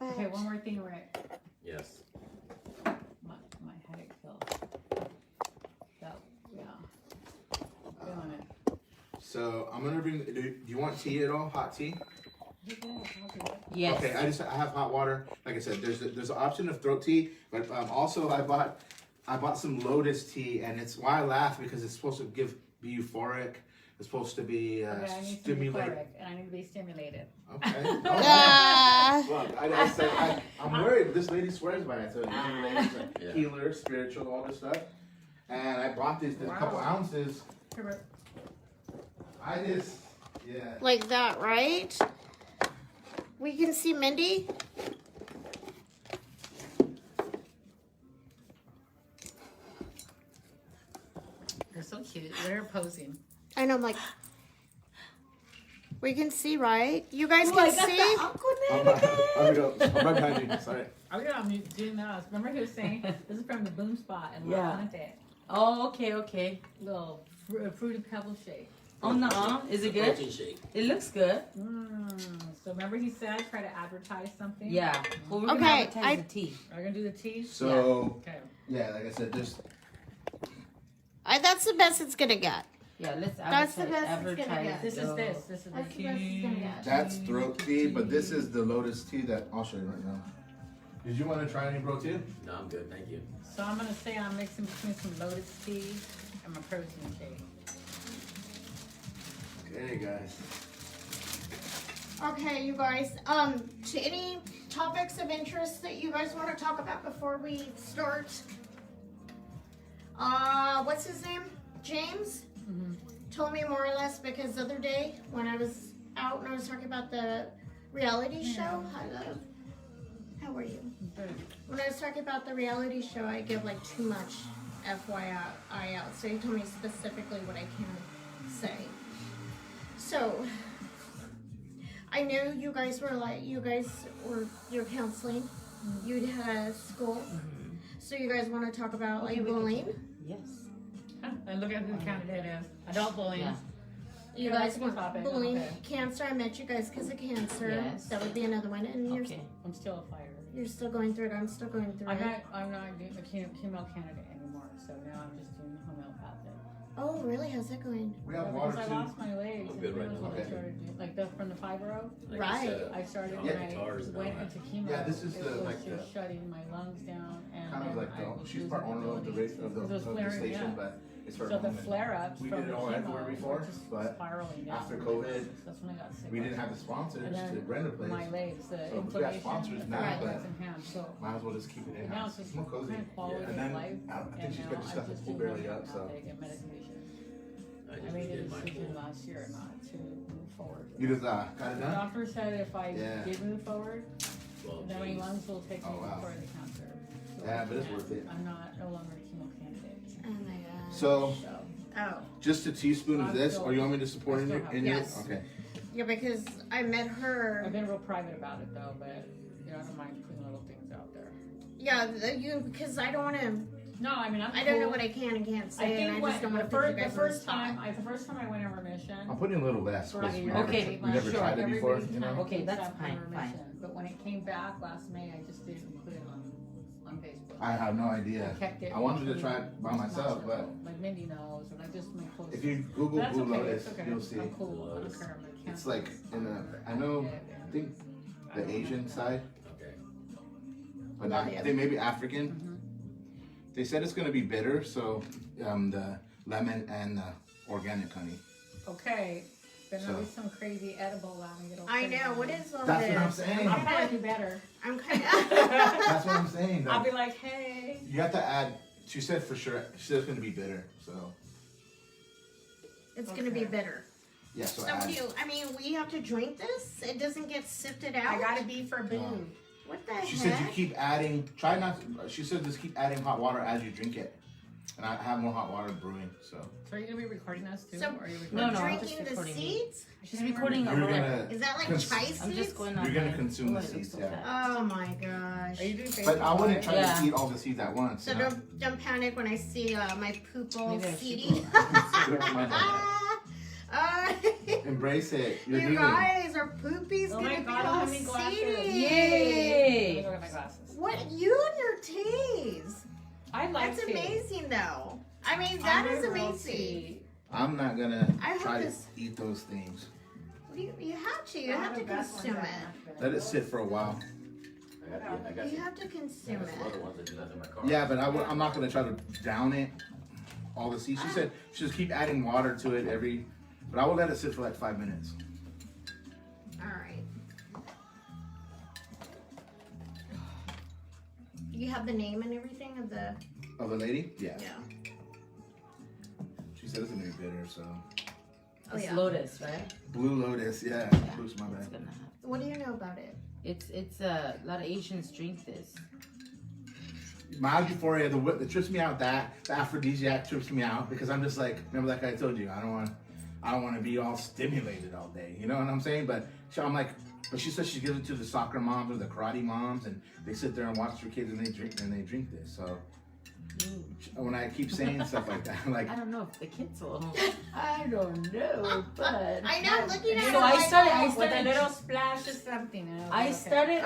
Okay, one more thing, Rick. Yes. My headache pills. That, yeah. Feeling it. So I'm gonna bring. Do you want tea at all? Hot tea? Yes. Okay, I have hot water. Like I said, there's an option of throat tea, but also I bought some lotus tea, and it's why I laugh because it's supposed to be euphoric. It's supposed to be I need stimulate. euphoric, and I need to be stimulated. Okay. Look, I'm worried. This lady swears by it. So it's a healer, spiritual, all this stuff. And I bought these a couple ounces. I just, yeah. Like that, right? We can see Mindy. They're so cute. They're posing. I know, I'm like. We can see, right? You guys can see. I'm right behind you. Sorry. Oh yeah, I'm doing that. Remember he was saying this is from the Boom Spot in La Fuente. Oh, okay. Little fruity pebble shake. Oh no, is it good? Protein shake. It looks good. So remember he said try to advertise something. Yeah. Well, we're gonna advertise the tea. Are we gonna do the tea? So yeah. Like I said, just That's the best it's gonna get. Yeah, let's That's the best it's gonna advertise. get. This is the That's the best it's gonna get. that's throat tea, but this is the lotus tea that I'll show you right now. Did you want to try any bro tea? No, I'm good. Thank you. So I'm gonna say I'm mixing between some lotus tea and my protein shake. Okay, guys. Okay, you guys. To any topics of interest that you guys want to talk about before we start? What's his name? James told me more or less because the other day when I was out and I was talking about the reality show. Hello. How are you? Good. When I was talking about the reality show, I give like too much FYI out. So he told me specifically what I can say. So I know you guys were you're counseling. You had school. So you guys want to talk about like bullying? Yes. And look at who the candidate is. Adult bullying. Yeah. You Yeah, guys that's a good want topic. bullying, Okay. cancer. I met you guys because of cancer. Yes. That would be another one. And Okay. I'm still a fighter. you're still going through it. I'm still going through it. I'm not doing the chemo candidate anymore. So now I'm just doing homeopathic. Oh, really? How's that going? We have water Because I too. lost my legs. I'm good and right that's now. what I Okay. started doing. Like from the fibro. Like Right. I started Yeah, when I guitars and went all that. into chemo. Yeah, this is it the- was like just shutting my lungs down, and Kind of then like I was she's losing part owner of the ability. of the It was flaring station, up. but it's her So the home. flare-ups We from did it the all chemo everywhere before, were just but spiraling down. after COVID, That's when I got sick. we didn't have the sponsors And then to rent a place. my legs, the So we got inflammation, sponsors the now, legs but and hands. So might as well just keep it in now house. it's just It's more cozy. kind of quality And then of life. I think And she's now got I the just pool do barely up, so homeopathic and medication. I I just made a did my decision full. last year not to move forward. you just got it The done. doctor said if I Yeah. did move forward, Well, then my geez. lungs will take me Oh, wow. before the cancer. So Yeah, I but it's can't- worth it. I'm no longer a chemo candidate. Oh my god. So So Oh. just a teaspoon of this, or you want me to support I in still your have- in Yes. yours? Okay. Yeah, because I met I've her. been real private about it though, but I don't mind putting little things out there. Yeah, because I don't want to. No, I mean I don't know what I can and can't I say, think and I just don't want to the put you first, guys the on the first spot. time, the first time I went in remission. I'll put in a little less. For like a because year, we never- Okay, we never sure. tried it before, Everybody's you know. trying to Okay, keep that's that in fine, remission. fine. But when it came back last May, I just didn't put it on Facebook. I have no idea. I kept it. I wanted to try it by myself, but like Mindy knows, or like just my close. if you Google That's Blue okay, Lotus, it's okay. you'll see. I'm cool. I don't care. I'm like, It's like in the I know I think the Asian side, Okay. but not I think maybe African. They said it's gonna be bitter, so the lemon and the organic honey. Okay, then there'll be So- some crazy edible lemon. I know. What is all That's this? what I'm saying. I'll probably do better. I'm kind of. That's what I'm saying. I'll Though. be like, hey. You have to add. She said for sure. She said it's gonna be bitter. So It's gonna be Okay. bitter. yeah. So So add. do you? I mean, we have to drink this. It doesn't get sifted out. I gotta be for boo. What the She heck? said you keep adding. Try not. She said just keep adding hot water as you drink it, and I have more hot water brewing. So So are you gonna be recording us too? So- or are you recording? No, I'm just Drinking the recording. seeds? She's recording you're over there. gonna. Is that like Cons- chai seeds? I'm just going on. You're gonna there. consume the Oh, it looks seeds, so yeah. fat. Oh my gosh. Are you doing Facebook? But I wouldn't try Yeah. to eat all the seeds at once. So you know? don't panic when I see my poop all Maybe I should seedy. Embrace it. You're You healing. guys, our poopy's Oh gonna my be God, all how many glasses? seedy. Yay! What? You and your teas. I like That's tea. amazing, though. I mean, that I'm is a real amazing. tea. I'm not gonna I hope try to this- eat those things. You have to. You have to consume it. Let it sit for a while. I got You you. have to consume I got some other it. ones that you left in my car. Yeah, but I'm not gonna try to down it. All the seeds. She said she just keep adding water to it every. But I will let it sit for like 5 minutes. All right. You have the name and everything of the. Of the lady? Yeah. Yeah. She said it's gonna be bitter, so. Oh It's yeah. Lotus, right? Blue Lotus, yeah. Oops, my It's bad. gonna happen. What do you know about it? It's a lot of Asians drink this. Mild euphoria, the trips me out. The aphrodisiac trips me out because I'm just like, remember, like I told you, I don't want to be all stimulated all day. You know what I'm saying? But so I'm like, but she says she gives it to the soccer moms or the karate moms, and they sit there and watch their kids and they drink this. So when I keep saying stuff like that, I'm like, I don't know if the kids will. I don't know, but I know. I'm looking at it. So I like, started- With a little splash of something. and I was started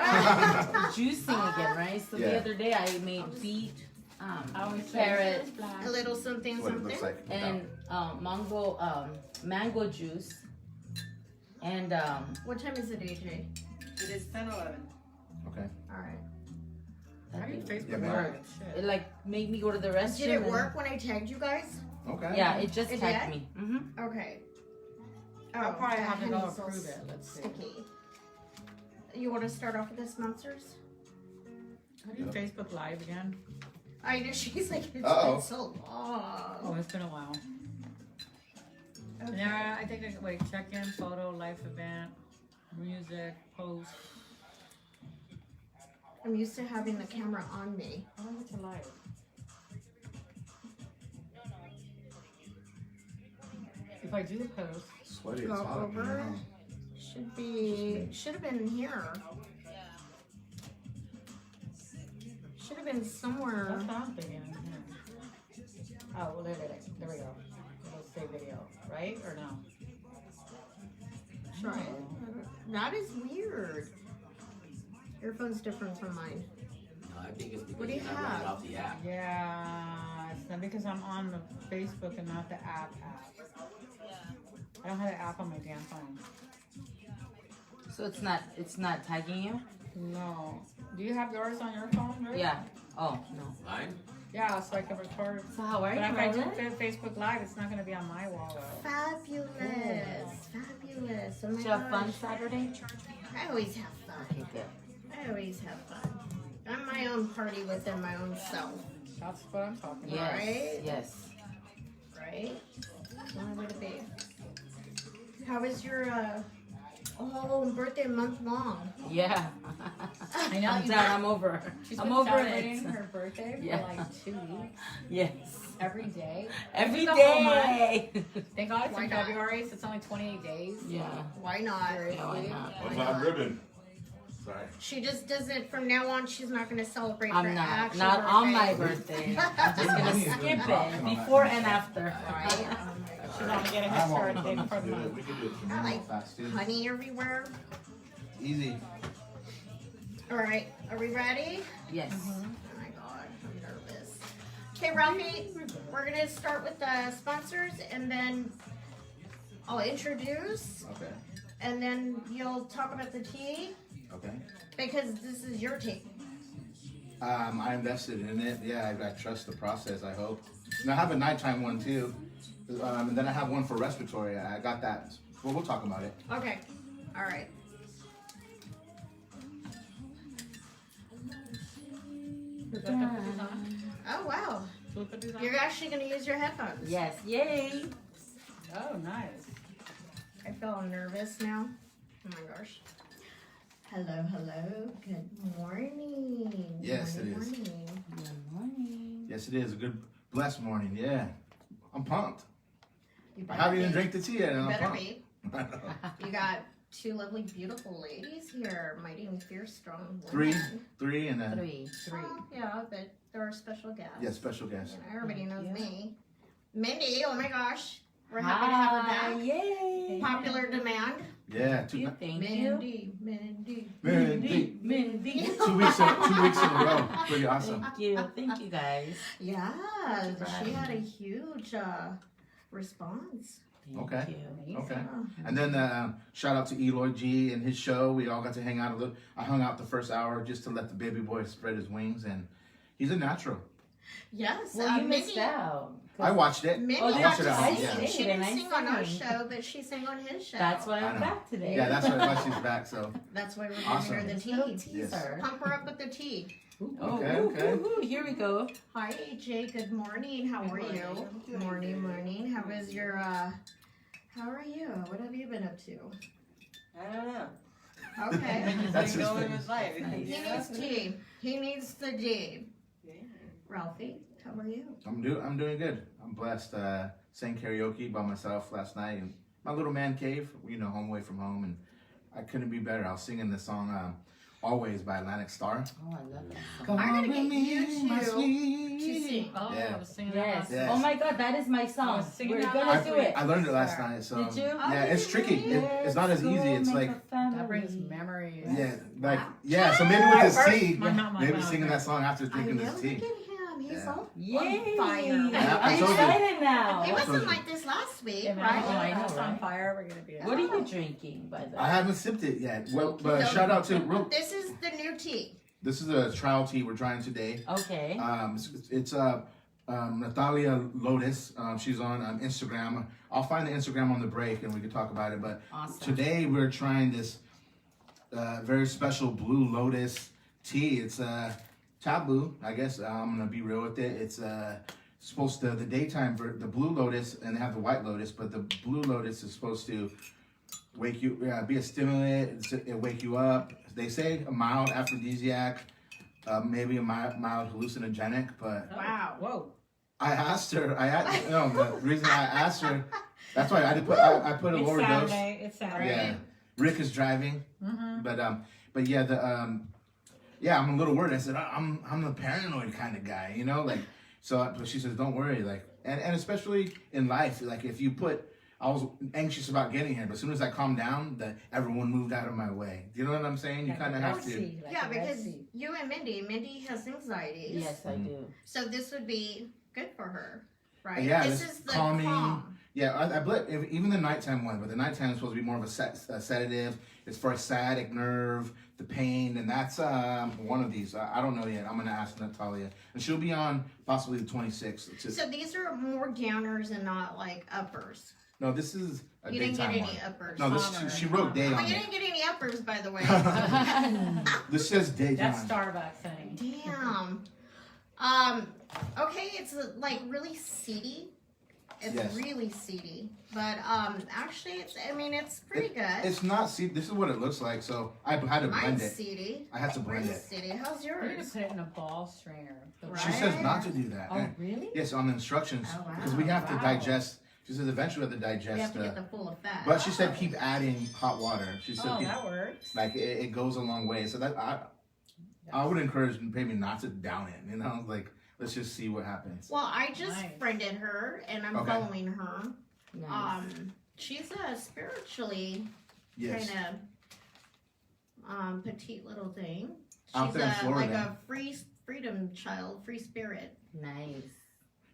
juicing again, right? So the Yeah. other day I made beet, I always say carrot, a little something, what it something. looks like. and mango juice, and What time is it, AJ? It is 10:11. Okay. All right. How do you Facebook Yeah, man. Live? it Shit. like made me go to the restroom. Did it and- work when I tagged you guys? Okay. Yeah, it just It tagged did? me. Mm-hmm. Okay. I'll probably that have to go honey's all approve it. Let's see. Sticky. You want to start off with the sponsors? How do you Facebook Live again? I know she's like, it's Uh-oh. been so long. Oh, it's been a while. Okay. Yeah, I think I can wait. Check in, photo, life event, music, post. I'm used to having the camera on me. How do I get to live? If I do the post, Sweaty. It's Go hot. over. Should have been here. Should have been somewhere. that's what I'm thinking. Yeah. Oh, well, there we go. Let's say video, right? Or no? Try it. That is weird. Your phone's different from mine. No, I think it's because What do you you're not running have? off the app. Yeah, it's not because I'm on the Facebook and not the app. I don't have the app on my damn phone. So it's not tagging you? No. Do you have yours on your phone, right? Yeah. Oh no. Mine? Yeah, so I can record. So how are But you, if I do Roland? Facebook Live, it's not going to be on my wall though. Fabulous. Fabulous. Oh my Did you have fun gosh. Saturday? I always have fun. Okay, good. I always have fun. I'm my own party within my own self. That's what I'm talking about. Yes. Right? Yes. Right? That's the only way to be. How was your birthday a month long? Yeah. I know, I'm you done. know. I'm over. She's I'm been over celebrating it. her birthday Yeah. for like 2 weeks. Yes. Every day. Every The whole month. day. Thank God it's Why in not? February, so it's only 28 days. Yeah. Why not? Yeah, why not? What's on ribbon? Sorry. She just doesn't, from now on, she's not going to celebrate her I'm not. actual Not on my birthday. birthday. I'm just gonna skip it before and after. Right? She's only getting her start date for the month. We can do it I like tomorrow fast too. honey everywhere. Easy. All right, are we ready? Yes. Oh my God, I'm nervous. Okay, Ralphie, we're going to start with the sponsors and then I'll introduce Okay. and then you'll talk about the tea Okay. because this is your tea. I invested in it. Yeah, I trust the process. I hope. And I have a nighttime one too, and then I have one for respiratory. I got that. Well, we'll talk about it. Okay, all right. Oh, wow. You're actually going to use your headphones. Yes. Yay. Oh, nice. I feel nervous now. Oh my gosh. Hello, hello. Good morning. Yes, it is. Morning. Good morning. Yes, it is a good blessed morning. Yeah, I'm pumped. You I better haven't even be. drank the tea yet, and You I'm better pumped. be. You got two lovely, beautiful ladies here. Mighty and fierce, strong Three, women. and then Three. Oh, yeah, but they're a special guest. yeah, special guest. You know, everybody knows Yeah. me. Mindy, oh my gosh. We're happy to have her Hi. back. Yay. Popular demand. Yeah, Thank you. Mindy, Mindy. Mindy. Mindy. 2 weeks in a row. Pretty awesome. Thank you guys. Yeah, Thank you for she having had a me. huge response. Thank Okay. you. Okay. Yeah. And then shout out to Eloy G and his show. We all got to hang out a little. I hung out the first hour just to let the baby boy spread his wings, and he's a natural. Yes. Well, you Mindy, missed out. I watched it. Mindy Oh, got watched to it at home, sing. yeah. She didn't And I sing on our sang. show, but she sang on his show. That's why I I'm know. back today. Yeah, that's why she's back. So That's why we're Awesome. giving her the Little tea. teaser. Pump her up with the tea. Oh, Okay, ooh, okay. ooh, ooh, here we go. Hi AJ, good morning. How are you? Morning. How is your how are you? What have you been up to? I don't know. Okay. That's Just his going thing. with life. He needs tea. He needs the tea. Ralphie, how are you? I'm doing good. I'm blessed. Sang karaoke by myself last night in my little man cave. Home away from home, and I couldn't be better. I was singing the song "Always" by Atlantic Star. Oh, I love that song. Come I'm gonna on get with me, you my to sweet. sing. Oh, Yeah. I was singing Yes. that. Yes. Oh my God, that is my I song. was singing We're that gonna last do week. it. I learned it last night. So Did you? yeah, it's tricky. It's not as easy. It's like That brings memories. yeah. So maybe with this first- tea, my maybe mouth. singing that song after I drinking know, this look tea. at him. He's Yeah. all Yay! on fire. I I'm told you. excited now. He I told wasn't you. like this last week, Yeah, man, right? Oh, I know, House on right? fire. We're gonna be. What are you drinking, by the way? I haven't sipped it yet. Well, but So- shout out to This is the new tea. this is a trial tea we're trying today. Okay. It's Natalia Lotus. She's on Instagram. I'll find the Instagram on the break and we can talk about it. But Awesome. today we're trying this very special Blue Lotus tea. It's taboo, I guess. I'm gonna be real with it. It's supposed to the daytime the Blue Lotus, and they have the White Lotus, but the Blue Lotus is supposed to wake you, be a stimulant. It wake you up. They say a mild aphrodisiac, maybe a mild hallucinogenic, but Wow. Whoa. I asked her. The reason I asked her, that's why I put a It's lower dose. Saturday. It's Saturday. Yeah, Rick is driving, Mm-hmm. but yeah, I'm a little worried. I said I'm the paranoid kind of guy, but she says don't worry, and especially in life, if you put. I was anxious about getting here, but as soon as I calmed down, everyone moved out of my way. Do you know what I'm saying? You kind of have to. Yeah, because you and Mindy has anxieties. Yes, I do. So this would be good for her, right? Yeah, this this is the calming. calm. Yeah, I believe even the nighttime one, but the nighttime is supposed to be more of a sedative. It's for a sciatic nerve, the pain, and that's one of these. I don't know yet. I'm gonna ask Natalia, and she'll be on possibly the 26th. So these are more downers and not like uppers. No, this is a You didn't daytime get one. any uppers. No, she wrote day Oh, on you it. didn't get any uppers, by the way. This says daytime. That's Starbucks thing. Damn. Okay, it's like really seedy. It's Yes. really seedy, but actually, it's pretty good. It's not. See, this is what it looks like. So I had to blend Mine's it. seedy. I had to blend Mine's it. seedy. How's We're gonna yours? put it in a ball strainer. She says not to do that. Oh, really? Yes, on the instructions, Oh, wow. because we have to Wow. digest. She says eventually we have to You digest. have to get the full effect. But she said keep adding hot water. She said Oh, keep, that works. like it goes a long way. So that I would encourage maybe not to down it. Let's just see what happens. Well, I just Nice. friended her, and I'm Okay. following her. Nice. She's a spiritually Yes. kind of petite little thing. She's Out there in Florida. like a freedom child, free spirit. Nice.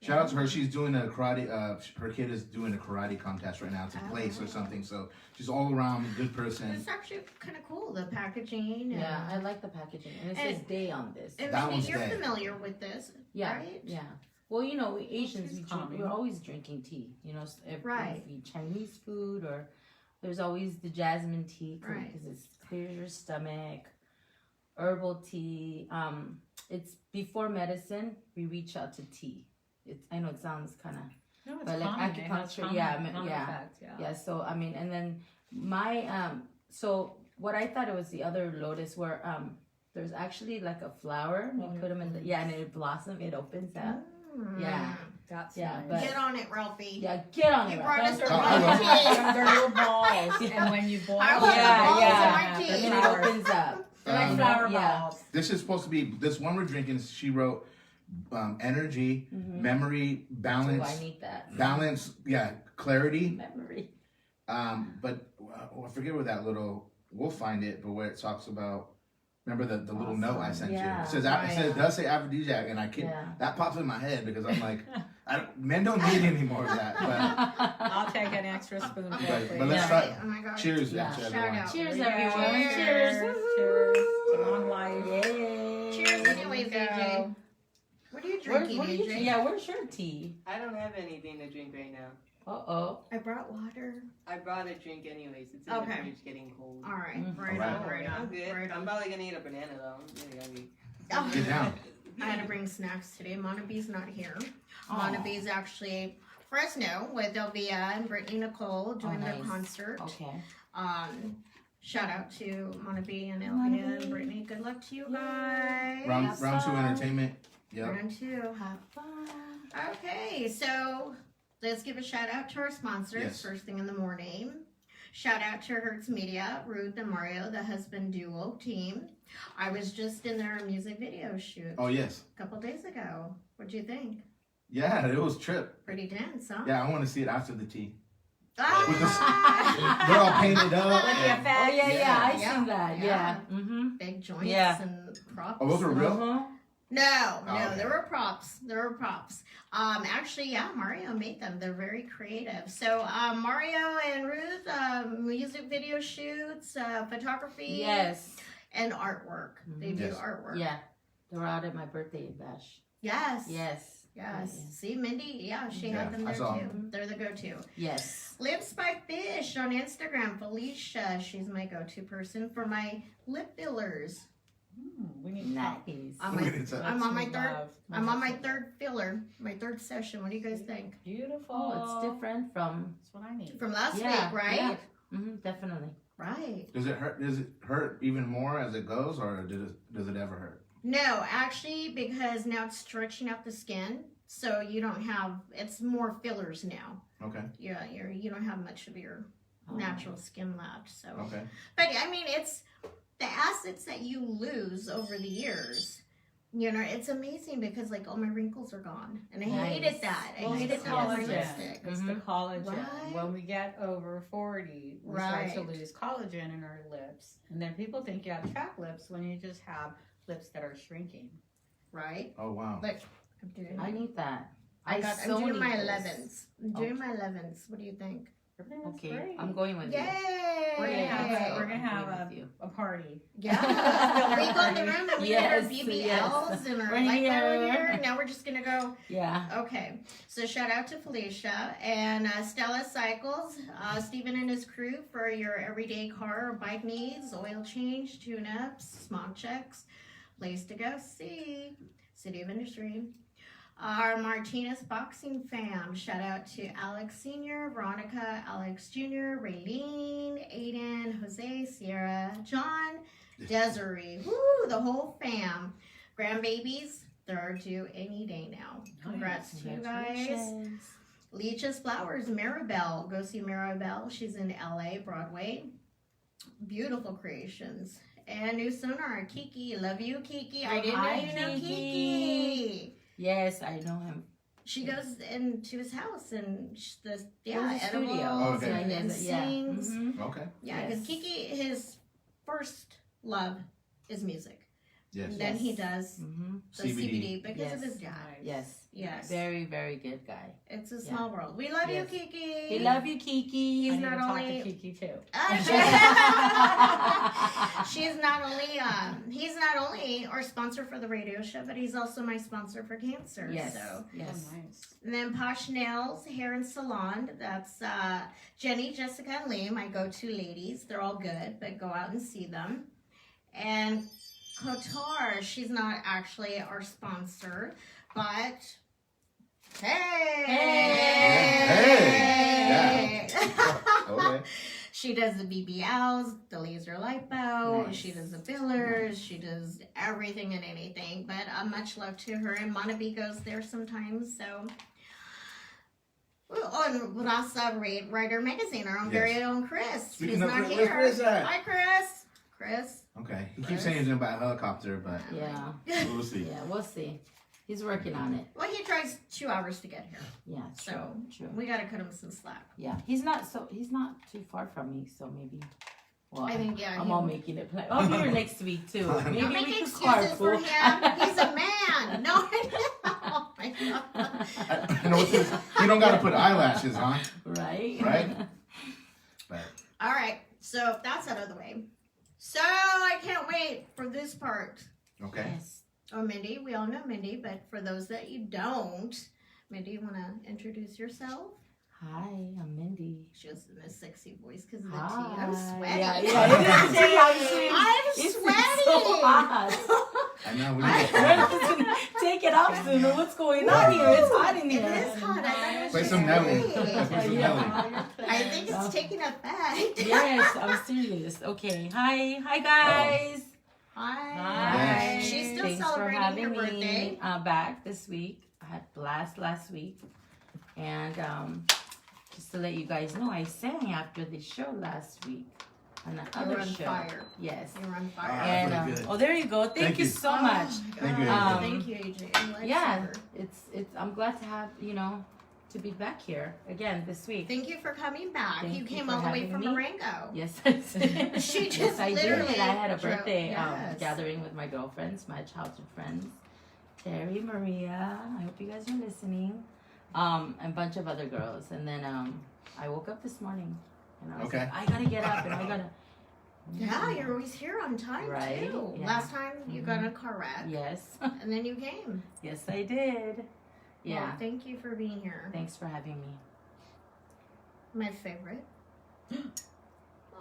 Shout out to her. She's doing a karate. Her kid is doing a karate contest right now. It's a Oh. place or something. So she's all around a good person. It's actually kind of cool, the packaging. And, Yeah, I like the packaging. And it And- says day on this. and That maybe one's you're day. familiar with this, Yeah, right? yeah. Well, we Asians, She's we drink, calming. we're always drinking tea. If Right. we eat Chinese food, or there's always the jasmine tea Right. because it clears your stomach. Herbal tea. It's before medicine. We reach out to tea. I know it sounds kind of No, it's But like calming. It has acupuncture, calming- yeah, calming yeah. effect, yeah. yeah. So and then my so what I thought it was the other lotus where there's actually like a flower. You put them in and it blossom. It opens up. Yeah. That's Yeah, nice. but- Get on it, Ralphie. Yeah, get on You it. brought Ralph. us Don't the I wrong will. tea. They're little balls, and when you boil I them, want the balls in yeah. my yeah, tea. And they're it flowers. opens up. They're like Um, flower yeah. balls. This is supposed to be this one we're drinking. She wrote energy, memory, So balance, I need that balance. Yeah, clarity. memory. But I forget where that little. We'll find it, but where it talks about Remember the little Awesome. note I sent Yeah, you? It says right. it does say aphrodisiac, and I can't. Yeah. That pops in my head because I'm like, men don't need any more of that. But I'll take an extra spoonful, But please. let's Yeah. try. Oh my god. Cheers, Yeah. to Shout everyone. out. Cheers, Yeah. everyone. Cheers. Cheers. Long life. Yay. Cheers anyways, There you AJ. go. What are you Where, drinking, what are you, AJ? yeah, where's your tea? I don't have anything to drink right now. Uh-oh. I brought water. I brought a drink anyways. It's in Okay. the fridge getting cold. All right. Mm. Right Alright. on. Right I'm on. good. Right I'm on. probably gonna eat a banana though. I'm really hungry. Oh. Get down. I had to bring snacks today. Monabee's not here. Aw. Monabee's actually Fresno with Elvia and Brittany Nicole doing their nice. concert. Okay. Shout out to Monabee and Elvia and Brittany. Good luck to you guys. Round Have 2 fun. entertainment. Yep. Round 2. Have fun. Okay, so let's give a shout out to our sponsors Yes. first thing in the morning. Shout out to Hertz Media, Ruth and Mario, the husband duo team. I was just in their music video shoot Oh yes. a couple days ago. What'd you think? Yeah, it was trip. Pretty dense, huh? Yeah, I want to see it after the tea. Ah! With the- They're all painted up. With the and- effect. Oh, yeah, I Yeah. seen that. Yeah. Yeah. Mm-hmm. Big joints Yeah. and props. Oh, those were real? Uh-huh. No, Oh, okay. there were props. There were props. Actually, yeah, Mario made them. They're very creative. So, Mario and Ruth, music video shoots, photography, Yes. and artwork. They do Yes. artwork. Yeah. They were out at my birthday bash. Yes. Yes. Yes. Yeah. See, Mindy, yeah, she Yeah, had them I there saw too. 'em. They're the go-to. Yes. Lips by Fish on Instagram. Felicia, she's my go-to person for my lip fillers. We need help. Nice. I'm Look like- at that. I'm on my Let's third. love. I'm on my third filler, my third session. What do you guys think? Beautiful. Oh, it's different from. That's what I need. From last Yeah, week, right? yeah. Mm-hmm, definitely. Right. Does it hurt? Does it hurt even more as it goes, or does it ever hurt? No, actually, because now it's stretching out the skin, so you don't have. It's more fillers now. Okay. Yeah, you don't have much of your Oh. natural skin left. So, Okay. but I mean, it's the acids that you lose over the years. You know, it's amazing because like all my wrinkles are gone, and I Nice. hated that. I Well, hated it's the that with my collagen. lipstick. It's the collagen. Right. When we get over 40, we start to Right. lose collagen in our lips. And then people think you have chapped lips when you just have lips that are shrinking. Right? Oh wow. Like I'm doing. I need that. I'm so doing need my this. 11s. I'm doing my 11s. What do you think? That's Okay, great. I'm going with you. Yay! We're gonna have a, we're I'm gonna have going a, with you. a party. Yeah. We go in the room and we get our Yes, BBLs and our We're light here. power here. Now we're just gonna go. Yeah. Okay. So shout out to Felicia and Stella Cycles, Stephen and his crew for your everyday car or bike needs, oil change, tune-ups, smog checks, place to go see, City of Industry. Our Martinez Boxing fam, shout out to Alex Sr., Veronica, Alex Jr., Raylene, Aiden, Jose, Sierra, John, Desiree, woo, the whole fam. Grandbabies, they're due any day now. Congrats to you guys. Congratulations. Leach's Flowers, Maribel. Go see Maribel. She's in LA, Broadway. Beautiful creations. And new sonar, Kiki. Love you, Kiki. I didn't know Hi, you know Kiki. Kiki. Yes, I know him. She goes into his house and There's yeah, a edibles studio. Oh, okay. and, Yeah, and yeah. sings. Mhm. Okay. Yeah, because Yes. Kiki, his first love is music. Yes. And then he Yes. does Mm-hmm. the CBD. CBD because Yes. of his dad. Yes. Yes. Very, very good guy. It's a small world. We love Yes. you, Kiki. We love you, Kiki. He's I need not to talk only- to Kiki too. She's not only he's not only our sponsor for the radio show, but he's also my sponsor for cancer. Yes. So Yes. Oh, nice. and then Posh Nails Hair and Salon. That's Jenny, Jessica, and Lee, my go-to ladies. They're all good, but go out and see them. And Kotar, she's not actually our sponsor, but hey, Hey! Okay. She does the BBLs, the laser lipo, Nice. she does the fillers, she does everything and anything. But much love to her, and Monabe goes there sometimes. So, on Rasa Writer Magazine, our own Yes. very own Chris. Speaking He's of not Chris, here. where's Chris at? Hi, Chris. Chris. Okay. He keeps saying he's gonna buy a helicopter, but Yeah. we'll see. Yeah, we'll see. He's working on it. Well, he drives 2 hours to get here, Yeah, true. so True. we gotta cut him some slack. Yeah. He's not too far from me, so maybe Well, I think, yeah. I'm all making it plan. I'll be here next week too. Maybe Don't we make can excuses for carpool. him. He's a man. No, oh my God. You know what this? You don't gotta put eyelashes on, Right? right? But All right, so that's out of the way. So I can't wait for this part. okay. Yes. Oh, Mindy, we all know Mindy, but for those that you don't, Mindy, you want to introduce yourself? Hi, I'm Mindy. She has this sexy voice because of the Hi. tea. I'm sweaty. Yeah, it is tea. I'm It's sweaty. so hot. I know we need to Take it off soon. What's going on here? It's hot in It here. is hot. I thought it was play just some Nelly. me. Play some Yeah. Nelly. I think it's taking effect. Yes, I'm serious. Okay. Hi guys. Hi. Yes. She's still Thanks for celebrating her having birthday. me back this week. I had blast last week, and just to let you guys know, I sang after the show last week on the You were other on show. fire. Yes. You were on fire. And really good. oh, there you go. Thank you so Oh, much. Thank you, God. AJ. Thank you, AJ. I'm glad Yeah, you were. it's. I'm glad to have to be back here again this week. Thank you for coming back. Thank you you came for all the way having from me. Marengo. Yes, I did. She Yes, just I did. literally I had a drove- birthday yes. gathering with my girlfriends, my childhood friends, Terry, Maria. I hope you guys are listening. And a bunch of other girls. And then I woke up this morning and I was Okay. like, I gotta get up and I gotta. Yeah, you're always here on time Right, too. yeah. Last time you got in a car wreck, Yes, and then you came. yes, I did. Yeah. Well, thank you for being here. Thanks for having me. My favorite.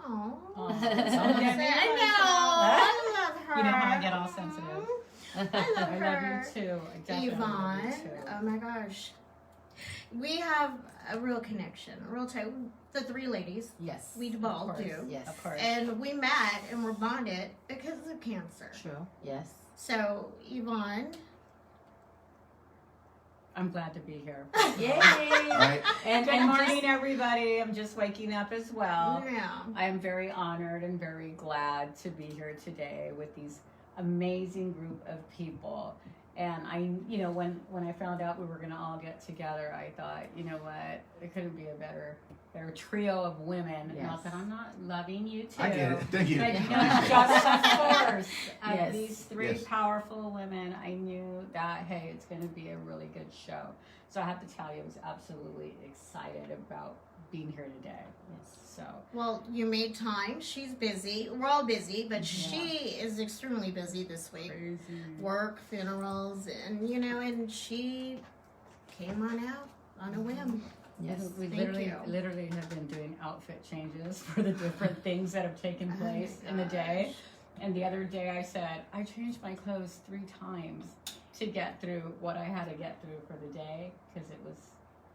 Oh, Aw, I don't get me know. I love her. You know how I get all sensitive. I love I her. love you too. I definitely love you Yvonne. too. Oh my gosh. We have a real connection, a real tight. The three ladies, Yes. we all course. do. Yes. Of course. And we met and were bonded because of cancer. True. Yes. So, Yvonne. I'm glad to be here. Yay! Right? And Good and morning, everybody. I'm just waking up as well. Yeah. I am very honored and very glad to be here today with these amazing group of people. And when I found out we were going to all get together, I thought, you know what, it couldn't be a better trio of women. Yes. Not that I'm not loving you too. I get it. Thank you. But Yeah. just of course, of Yes. these three Yes. powerful women, I knew that, hey, it's going to be a really good show. So I have to tell you, I was absolutely excited about being here today. Yes. So Well, you made time. She's busy. We're all busy, but she is extremely busy this week. crazy. Work, funerals, and and she came on out on a whim. Yes. We Thank literally have been doing outfit changes for the different things that have taken Oh my place in the day. gosh. And the other day I said, I changed my clothes 3 times to get through what I had to get through for the day because it was,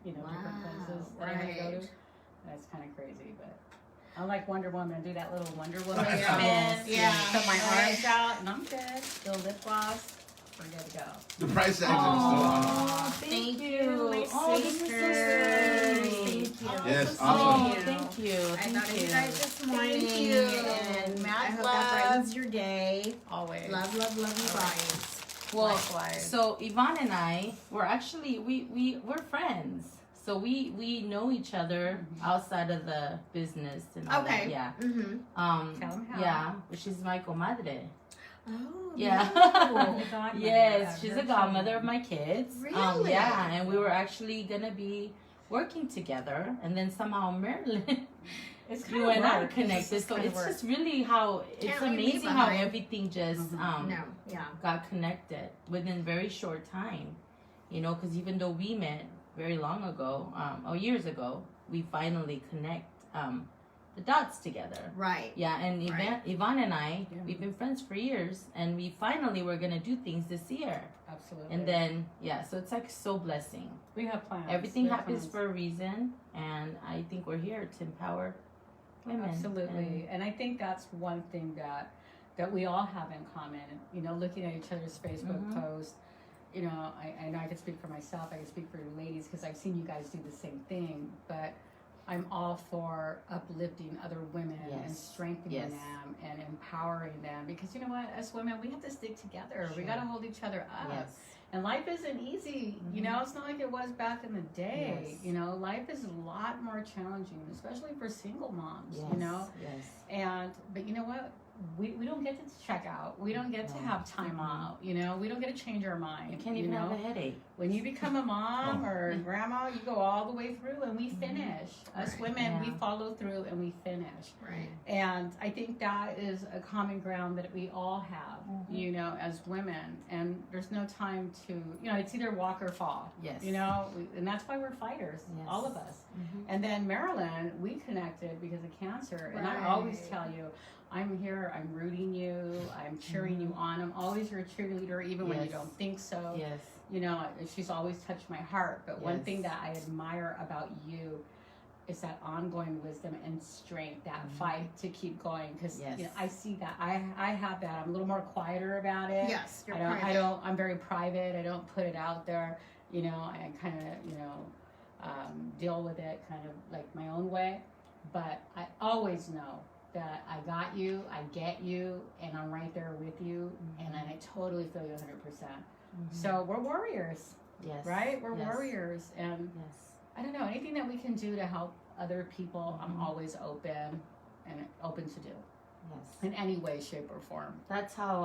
different places that I had to go to. right. That's kind of crazy, but I like Wonder Woman. Do that little Wonder Woman Yeah. spin. Yeah. Put my Right. arms out and I'm good. Still lip gloss. We're good to go. The price tags are still on. Oh, Thank thank you, you. my Oh, this is so sisters. sweet. Thank you. Yes, Oh, awesome. thank you. I Thank thought of you. you guys this morning, Thank you. and Mad I hope love. that brightens your day. Always. Love, love, love you guys. Well, Likewise. so Yvonne and I were actually we're friends. So we know each other outside of the business and all Okay. that. Yeah. Mm-hmm. Tell 'em how. Yeah. She's my comadre. Oh, Yeah. no. Godmother Yes, of she's your a godmother of my kids. Really? Yeah, and we were actually gonna be working together, and then somehow Marilyn, It's kind you of and I work. connected. So it's just really how it's Can't leave me amazing how behind. everything just No, yeah. got connected within a very short time. Because even though we met very long ago, or years ago, we finally connect the dots together. Right. Yeah, and Right. Yvonne and I, Yeah. we've been friends for years, and we finally were gonna do things this year. Absolutely. And then, so it's like so blessing. we have plans. Everything We have happens plans. for a reason, and I think we're here to empower women. Absolutely. And I think that's one thing that we all have in common. Looking at each other's Facebook Mhm. posts, I know I can speak for myself, I can speak for you ladies because I've seen you guys do the same thing, but I'm all for uplifting other women and Yes. strengthening Yes. them and empowering them because you know what, as women we have to stick together. We Sure. got to hold each other up. Yes. And life isn't easy, you know, it's not like it was back in the day. Yes. You know, life is a lot more challenging, especially for single moms, Yes. you know. Yes. But you know what? We don't get to check out. We don't get to have time out, you know. We don't get to change our mind. You can't even have a headache. When you become a mom or a grandma, you go all the way through and we finish. Us Right. women, we Yeah. follow through and we finish. Right. And I think that is a common ground that we all have, you know, as women. And there's no time to, you know, it's either walk or fall. Yes. You know, and that's why we're fighters, Yes. all of us. Mhm. And then Marilyn, we connected because of cancer. And I Right. always tell you, I'm here, I'm rooting you, I'm cheering you on. I'm always your cheerleader, even when you Yes. don't think so. Yes. You know, she's always touched my heart. But one Yes. thing that I admire about you is that ongoing wisdom and strength, that fight to keep going. Because Yes. you know, I see that. I have that. I'm a little more quieter about it. Yes, you're I private. don't. I'm very private. I don't put it out there. You know, I kind of deal with it kind of like my own way. But I always know that I got you, I get you, and I'm right there with you, and I totally feel you 100%. So we're warriors, Yes. right? We're Yes. warriors, and Yes. I don't know, anything that we can do to help other people, I'm always open to do Yes. in any way, shape, or form. That's how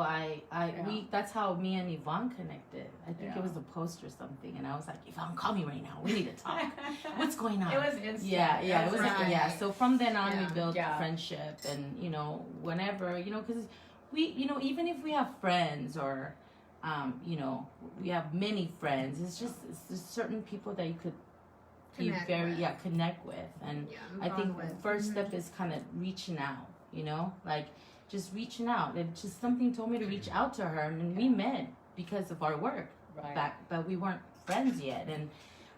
that's how me and Yvonne connected. I think Yeah. it was a post or something, and I was like, Yvonne, call me right now. We need to talk. What's going on? It was instant. Yeah, it was Right. yeah. So from then on, Yeah. we built Yeah. friendship, and you know, whenever because we, even if we have friends or, we have many friends, it's just certain people that you could Connect be with. connect with, and Yeah, I think bond the with. first step is kind of reaching out, like just reaching out. It just something told me to reach out to her, and we met because of our work Right. back, but we weren't friends yet. And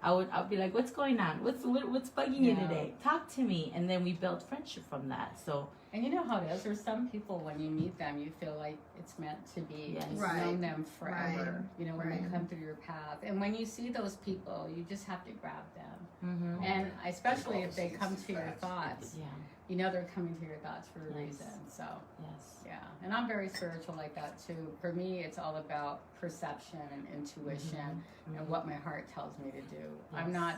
I'd be like, "What's going on? What's bugging you Yeah. today? Talk to me." And then we built friendship from that. So And you know how it is. There's some people when you meet them, you feel like it's meant to be. Yes. You've Right. known them forever. Right. You know, when Right. they come through your path, and when you see those people, you just have to grab them. mm-hmm. And especially if they come to your thoughts, yeah, you know they're coming to your thoughts for a Yes. reason. So yes, yeah, and I'm very spiritual like that too. For me, it's all about perception and intuition and what my heart tells me to do. I'm Yes. not.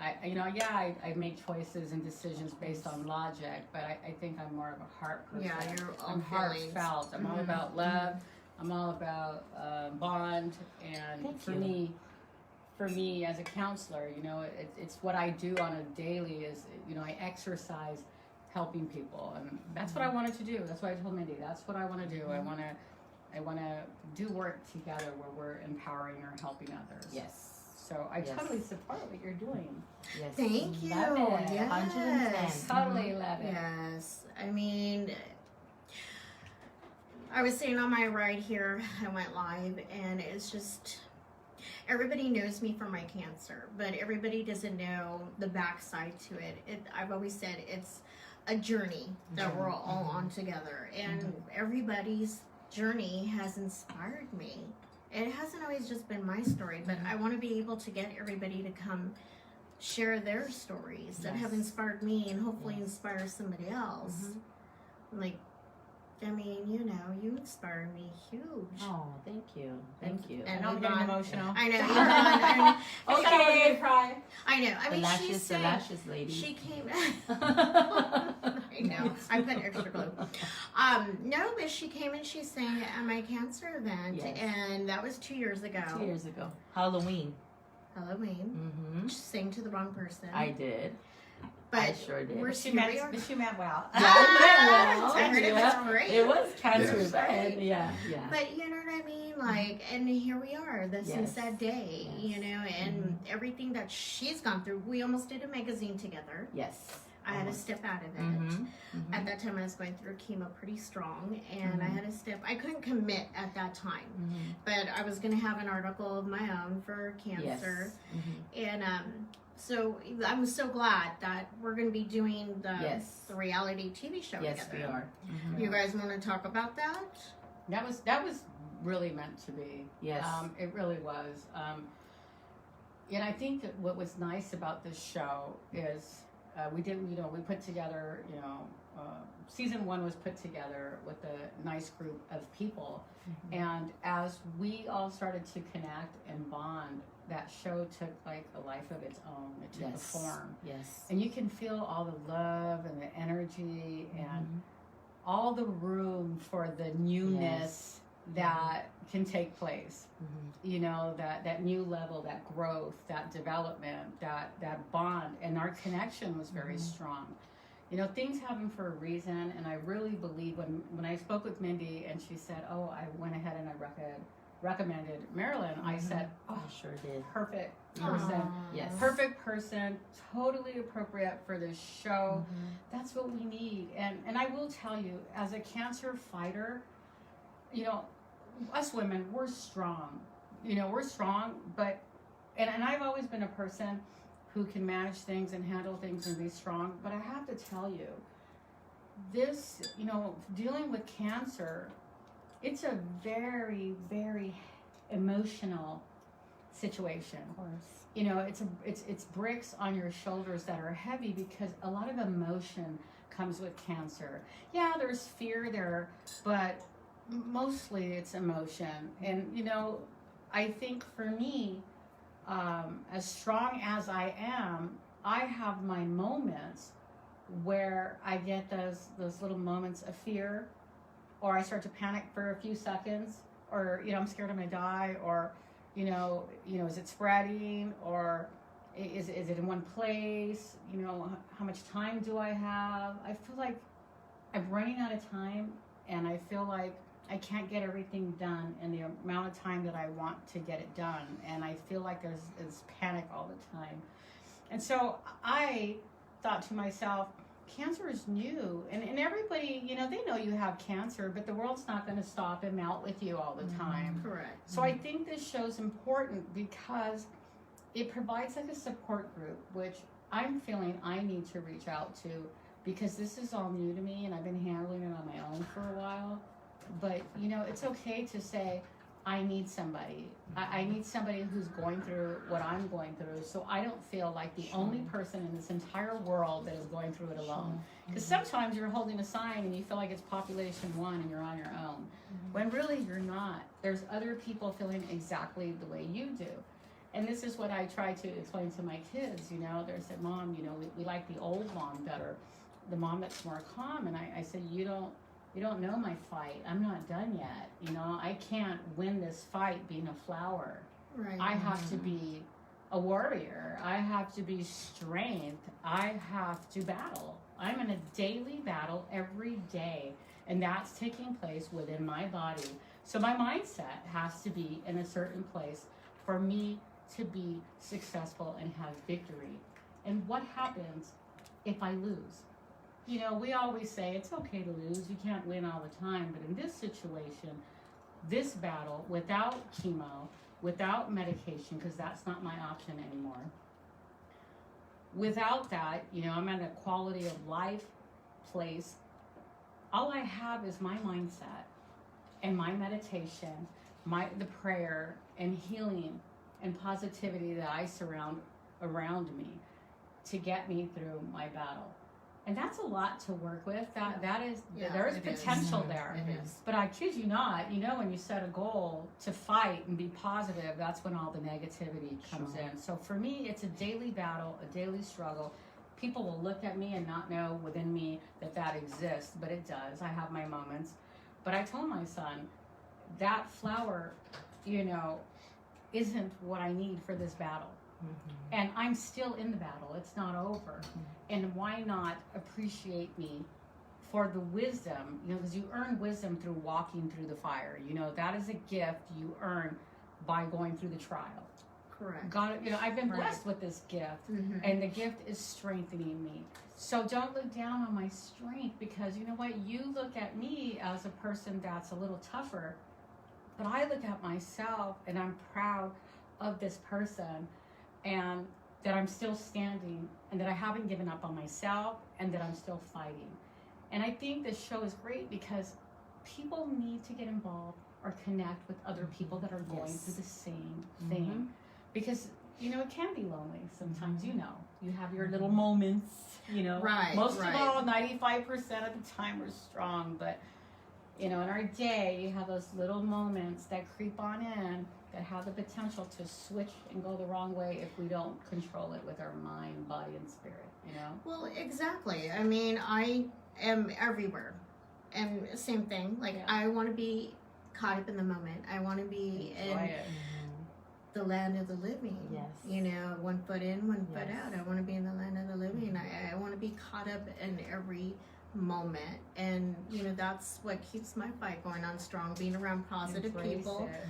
I make choices and decisions based on logic, but I think I'm more of a heart person. Yeah, you're all I'm feelings. heartfelt. I'm all Mhm. about love. I'm all about bond, and Thank for you. me as a counselor, it's what I do on a daily. Is I exercise helping people, and that's what I wanted to do. That's what I told Mindy. That's what I want to do. I want to do work together where we're empowering or helping others. yes, So I Yes. totally support what you're doing. yes. Thank you. Love it. Yes. 110. Totally love it. Yes. I mean, I was saying on my ride here, I went live, and it's just everybody knows me for my cancer, but everybody doesn't know the backside to it. I've always said it's a journey that we're all on together, and everybody's journey has inspired me. It hasn't always just been my story, but I want to be able to get everybody to come share their stories that have Yes. inspired me and hopefully Yes. inspire somebody else. Like, I mean, you inspire me huge. Oh, thank you. And And I'm getting Yvonne- emotional. I know. Yvonne, I thought I was gonna cry. I know. I The mean, she lashes, said lady. she came. I know. I put extra glue. No, but she came and she sang at my cancer event, Yes. and that was 2 years ago. 2 years ago, Halloween. Halloween. Mm-hmm. She sang to the wrong person. I did. but I sure did. We're She here we are. meant well. Ah, I heard it Yeah. was great. It was cancer, Yes. but yeah. But you know what I mean? Like, and here we are, since Yes. that day, Yes. and everything that she's gone through. We almost did a magazine together. Yes. I had to step out of it. Mm-hmm. At that time, I was going through chemo pretty strong, and I had to step. I couldn't commit at that time, Mm-hmm. but I was going to have an article of my own for cancer, Yes. Mm-hmm. and so I'm so glad that we're going to be doing the Yes. reality TV show Yes, together. we are. Mm-hmm. You guys want to talk about that? That was really meant to be. Yes. It really was. And I think that what was nice about this show is we did, you know, we put together, you know, season 1 was put together with a nice group of people. And as we all started to connect and bond, that show took like a life of its own. It took a form. Yes. And you can feel all the love and the energy and all the room for the newness that can take place. You know, that new level, that growth, that development, that bond. And our connection was very strong. You know, things happen for a reason, and I really believe when I spoke with Mindy and she said, oh, I went ahead and I recommended Marilyn, I said, oh, I sure did. perfect person. Yes. Perfect person, totally appropriate for this show. That's what we need. And I will tell you, as a cancer fighter, you know, us women, we're strong. You know, we're strong, but, and I've always been a person who can manage things and handle things and be strong. But I have to tell you, this, you know, dealing with cancer, it's a very, very emotional situation. Of course. You know, it's bricks on your shoulders that are heavy because a lot of emotion comes with cancer. Yeah, there's fear there, but mostly it's emotion. And, you know, I think for me, as strong as I am, I have my moments where I get those little moments of fear, or I start to panic for a few seconds, or, you know, I'm scared I'm gonna die, or, you know, is it spreading, or is it in one place? You know, how much time do I have? I feel like I'm running out of time, and I feel like I can't get everything done in the amount of time that I want to get it done. And I feel like there's panic all the time. And so I thought to myself, cancer is new. And everybody, you know, they know you have cancer, but the world's not going to stop and melt with you all the time. Correct. So I think this show's important because it provides like a support group, which I'm feeling I need to reach out to because this is all new to me and I've been handling it on my own for a while. But, you know, it's okay to say, I need somebody. I need somebody who's going through what I'm going through, so I don't feel like the only person in this entire world that is going through it alone. Because sometimes you're holding a sign and you feel like it's population 1 and you're on your own, when really you're not. There's other people feeling exactly the way you do. And this is what I try to explain to my kids, you know. They said, Mom, you know, we like the old mom better, the mom that's more calm. And I said, you don't know my fight. I'm not done yet. You know, I can't win this fight being a flower. Right. I have to be a warrior. I have to be strength. I have to battle. I'm in a daily battle every day, and that's taking place within my body. So my mindset has to be in a certain place for me to be successful and have victory. And what happens if I lose? You know, we always say it's okay to lose. You can't win all the time. But in this situation, this battle, without chemo, without medication, because that's not my option anymore. Without that, you know, I'm at a quality of life place. All I have is my mindset and my meditation, the prayer and healing and positivity that I surround around me to get me through my battle. And that's a lot to work with. There's potential there. It is. But I kid you not, you know, when you set a goal to fight and be positive, that's when all the negativity comes in. So for me, it's a daily battle, a daily struggle. People will look at me and not know within me that exists, but it does. I have my moments. But I told my son, that flower, you know, isn't what I need for this battle. And I'm still in the battle. It's not over. And why not appreciate me for the wisdom, you know, because you earn wisdom through walking through the fire. You know, that is a gift you earn by going through the trial. Correct. God, you know, I've been blessed with this gift, and the gift is strengthening me. So don't look down on my strength, because you know what? You look at me as a person that's a little tougher, but I look at myself and I'm proud of this person, and that I'm still standing, and that I haven't given up on myself, and that I'm still fighting. And I think this show is great because people need to get involved or connect with other people that are going through the same thing. Because, you know, it can be lonely sometimes, you know. you have your little moments, you know. Right, Most right. of all, 95% of the time we're strong, but you know, in our day, you have those little moments that creep on in that have the potential to switch and go the wrong way if we don't control it with our mind, body, and spirit, you know? Well, exactly. I mean, I am everywhere. And same thing. Like, Yeah. I want to be caught up in the moment. I want to be Enjoy in it. the land of the living. Yes. You know, one foot in, one foot Yes. out. I want to be in the land of the living. I want to be caught up in every moment. And, you know, that's what keeps my fight going on strong, being around positive Embrace people. it.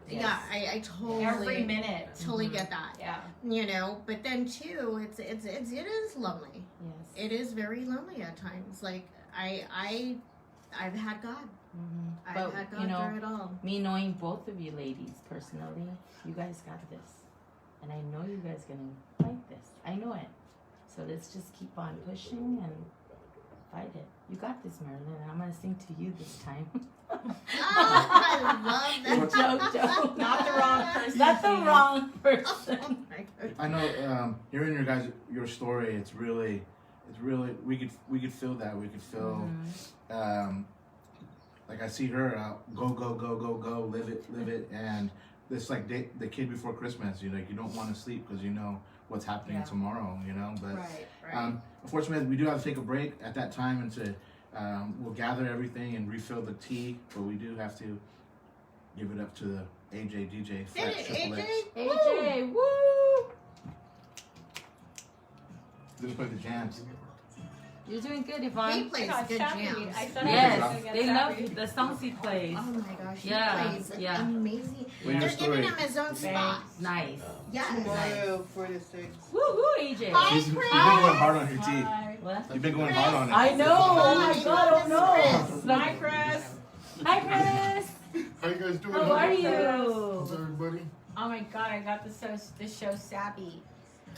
Yes. Yeah, I totally, Every minute. totally get that. Yeah. You know, but then too, it is lonely. Yes. It is very lonely at times. Like I've had God. Mhm. I've But, had God you know, through it all. me knowing both of you ladies personally, you guys got this. And I know you guys gonna fight this. I know it. So let's just keep on pushing and fight it. You got this, Marilyn, and I'm gonna sing to you this time. I love that. Joke. Not the wrong person. Not the wrong Oh person. my God. I know hearing your story, it's really we could feel that. We could feel like I see her go, live it, and it's like the kid before Christmas. You know, you don't want to sleep because you know what's happening tomorrow. You know, but Right. unfortunately, we do have to take a break at that time, and to we'll gather everything and refill the tea, but we do have to give it up to the AJ DJ Did Flex it, Triple X. AJ? AJ, woo! Let's play the jams. You're doing good, He Yvonne. plays got good sappy. jams. I thought Yes, I was gonna they get love sappy. the songs he plays. Oh my gosh, he Yeah, plays yeah. amazing. Well, your They're story. giving him his own spot. Nice. Yes. Tomorrow, 4 to 6. Woo woo, AJ. Hi, You've been Chris. going hard on your teeth. Hi. What? You've been going hard on it. I know. Oh my God, oh no. Hi, Chris. Hi, Chris. How you guys doing? How are How's you? everybody? Oh my God, I got this show sappy.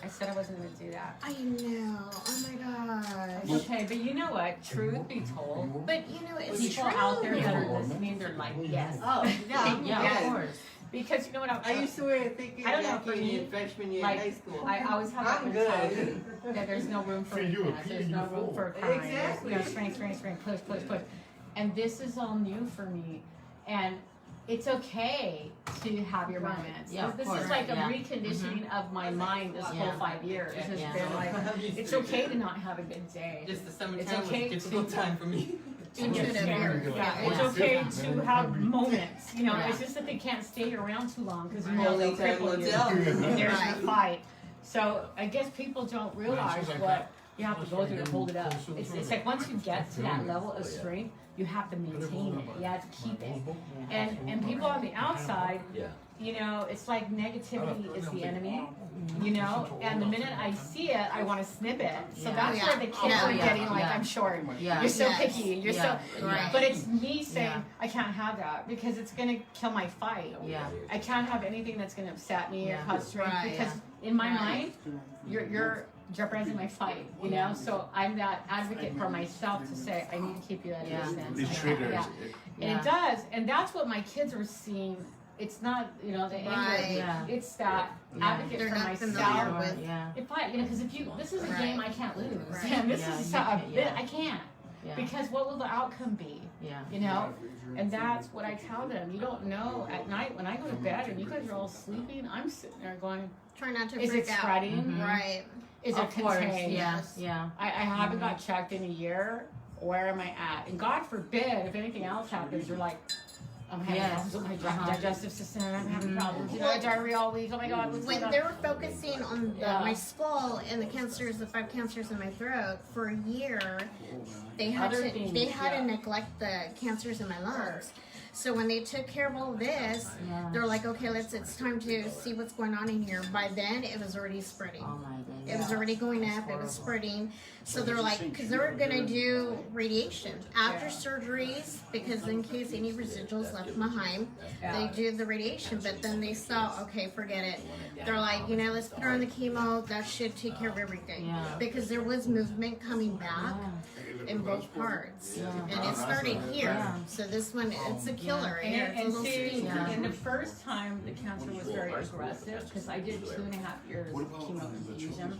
I said I wasn't going to do that. I know. Oh my gosh. It's okay, but you know what? Truth be told, But you know, it's people true. out there that are listening, they're like, yes. Oh, yeah. Yeah, yes. of course. Because you know what? I used to wear a thick I don't know, for me, in freshman year like, in high school. I always have that I'm mentality good. that there's no room for Feed you a weakness, pea, there's you no room fool. for crying. Exactly. There's, strength, push. And this is all new for me. And it's okay to have your moments. Yeah, of this course. is like a Yeah. reconditioning of my mind this Yeah. whole 5 years. It's just Yeah. been like, it's okay to not have a good day. Just the It's summertime okay was a difficult to- time for me. Intuitive. Yeah, it's Yeah. okay to have moments. You know, Yeah. it's just that they can't stay around too long because you Only know they'll time cripple will you. tell. And there's Right. your fight. So I guess people don't realize what you have to go through to hold it up. It's like once you get to that level of strength, you have to maintain it. You have to keep it. And people on the outside, Yeah. you know, it's like negativity is the enemy. You know, and the minute I see it, I want to snip it. So Yeah. that's Yeah. where the kids Yeah. are getting like, Yeah. I'm short. Yeah. You're so Yes. picky. You're Yeah. so. Right. But it's me saying Yeah. I can't have that because it's gonna kill my fight. Yeah. I can't have anything that's gonna upset me Yeah. or cause strength Right. because in my Right. mind, you're jeopardizing my fight. You know, so I'm that advocate for myself to say I need to keep you at a Yeah. distance. These triggers. Yeah. And Yeah. it does, and that's what my kids are seeing. It's not, you know, the anger. Right. Yeah. It's that Yeah. advocate They're for not familiar myself. with- Yeah. If I, you know, because if you, this is a Right. game I can't lose. Right. And this Yeah, is you a can't, bit yeah. I can't Yeah. because what will the outcome be? Yeah. You know, and that's what I tell them. You don't know at night when I go to bed and you guys are all sleeping. I'm sitting there going, Try not to is freak it out. spreading? Mhm. Right. Is it Of course. contained? Yeah. Yes. Yeah. I haven't got checked in a year. Where am I at? And God forbid if anything else happens, you're like, I'm having Yes. problems with my Uh-huh. digestive system. I'm having Mhm. problems. You know, I have diarrhea all week. Oh my God, what's When going on? they were focusing on Yeah. my skull and the cancers, the 5 cancers in my throat for a year, they had Other to things, to yeah. neglect the cancers in my lungs. So when they took care of all this, Yeah. they're like, okay, it's time to see what's going on in here. By then, it was already spreading. Oh my It was goodness. already going up. It was spreading. So they're like, because they were gonna do radiation after surgeries, because in case any residuals left behind, they do the radiation. But then they saw, okay, forget it. They're like, you know, let's put her on the chemo. That should take care of everything. Yeah. Because there was movement coming back Yeah. in both parts, Yeah. and it started here. Yeah. So this one, it's a killer right here. It's a And little see, sting. Yeah. and the first time the cancer was very aggressive because I did 2.5 years of chemo infusion.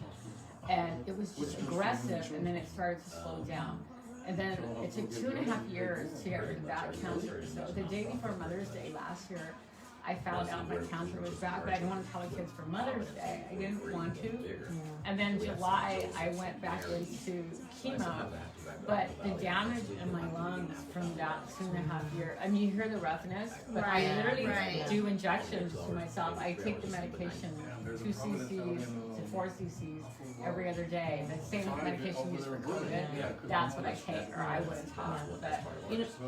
and it was just aggressive, and then it started to slow down. And then it took 2.5 years to get rid of that cancer. So the day before Mother's Day last year, I found out my cancer was back, but I didn't want to tell the kids for Mother's Day. I didn't want to. And then July, I went back into chemo. But the damage in my lungs from that 2.5 years, I mean, you hear the roughness, but I literally do injections to myself. I take the medication, 2 cc's to 4 cc's every other day. The same medication used for COVID, that's what I take, or I wouldn't talk. But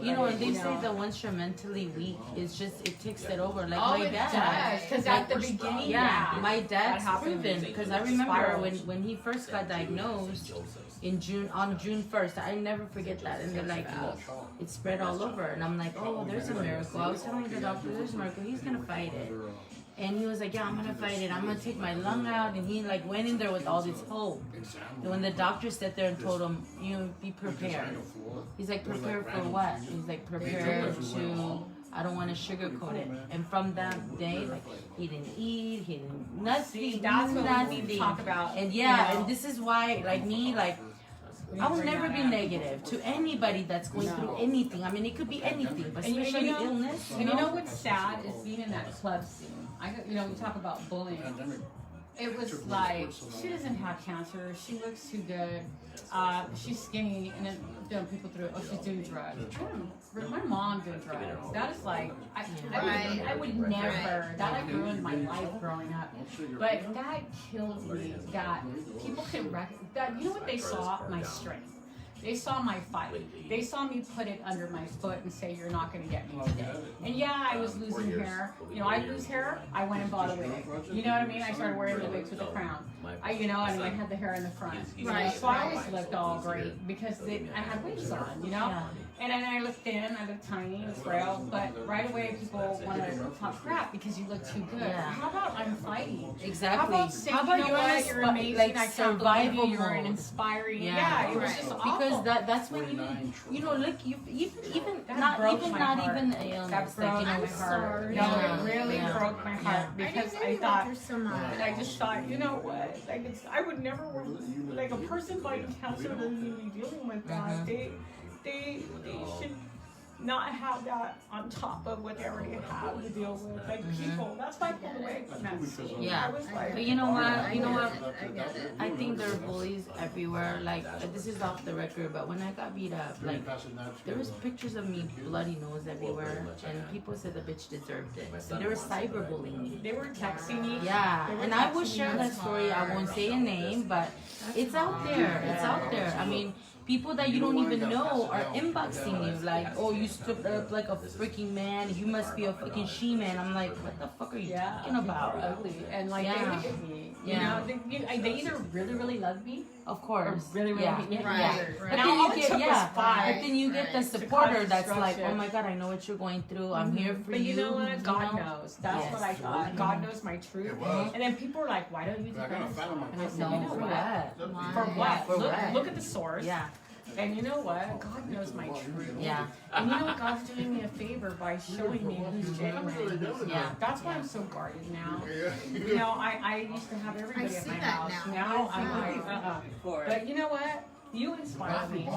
you know, and they say that once you're mentally weak, it's just, it takes it over. Like oh, my it dad. does, because at the beginning, my dad's that happened. proven, because I remember when he first got diagnosed on June 1st, I never forget that. And they're like, it spread all over, and I'm like, oh, there's a miracle. I was telling the doctor, there's a miracle. He's gonna fight it. And he was like, yeah, I'm gonna fight it. I'm gonna take my lung out. And he like went in there with all this hope. And when the doctor sat there and told him, you know, be prepared. He's like, prepared for what? He's like, prepared to, I don't want to sugarcoat it. And from that day, like, he didn't eat, he didn't, nothing. See, that's what we need to talk about. And yeah, you know? and this is why, like me, like, I will never be negative to anybody that's going through anything. I mean, it could be anything, but especially illness. And you know what's sad is being in that club scene. We talk about bullying. It was like, she doesn't have cancer. She looks too good. She's skinny, and then people threw it. Oh, she's doing drugs. My mom did drugs. That is like, I would never. That like ruined my life growing up. But that killed me. That people can that. You know what they saw? My strength. They saw my fight. They saw me put it under my foot and say, you're not going to get me today. And yeah, I was losing hair. You know, I lose hair, I went and bought a wig. You know what I mean? I started wearing the wigs with a crown. I had the hair in the front. Right. So I always looked all great because I had wigs on, you know? And then I looked thin, I looked tiny and frail, but right away people want to talk crap because you look too good. Yeah. How about I'm fighting? Exactly. How about you're amazing, like I can't believe you, you're an inspiring. Yeah, it was just awful. Because that's when you know, look, you even not even an illness, like, you know, I'm sorry. No, it really broke my heart because I thought, so much. I just thought, you know what, like I would never, like a person fighting cancer doesn't even be dealing with that. They should not have that on top of what they already have to deal with. Like people, that's why I pulled away from that scene. Yeah. I was like, But you know what? I think there are bullies everywhere. Like, this is off the record, but when I got beat up, like, there was pictures of me bloody nose everywhere, and people said the bitch deserved it. And they were cyberbullying me. they were texting me. Yeah, and I will share that story. I won't say a name, but it's out there. It's out there. I mean, people that you don't even know are inboxing you like, oh, you stood up like a freaking man. You must be a fucking she-man. I'm like, what the fuck are you talking about? Ugly. And like they look at me. You know, they either really, really love me, of course, or really, really hate me. But then you get but then you get the supporter that's like, oh my god, I know what you're going through. I'm here for you. But you know what? God knows. That's what I thought. God knows my truth. And then people are like, why don't you defend yourself? And I said, you know what? For what? Look at the source. Yeah. And you know what? God knows my truth. Yeah. And you know what? God's doing me a favor by showing me who's genuine. Yeah. That's why I'm so guarded now. You know, I used to have everybody at my house. Now I'm like, But you know what? You inspire me.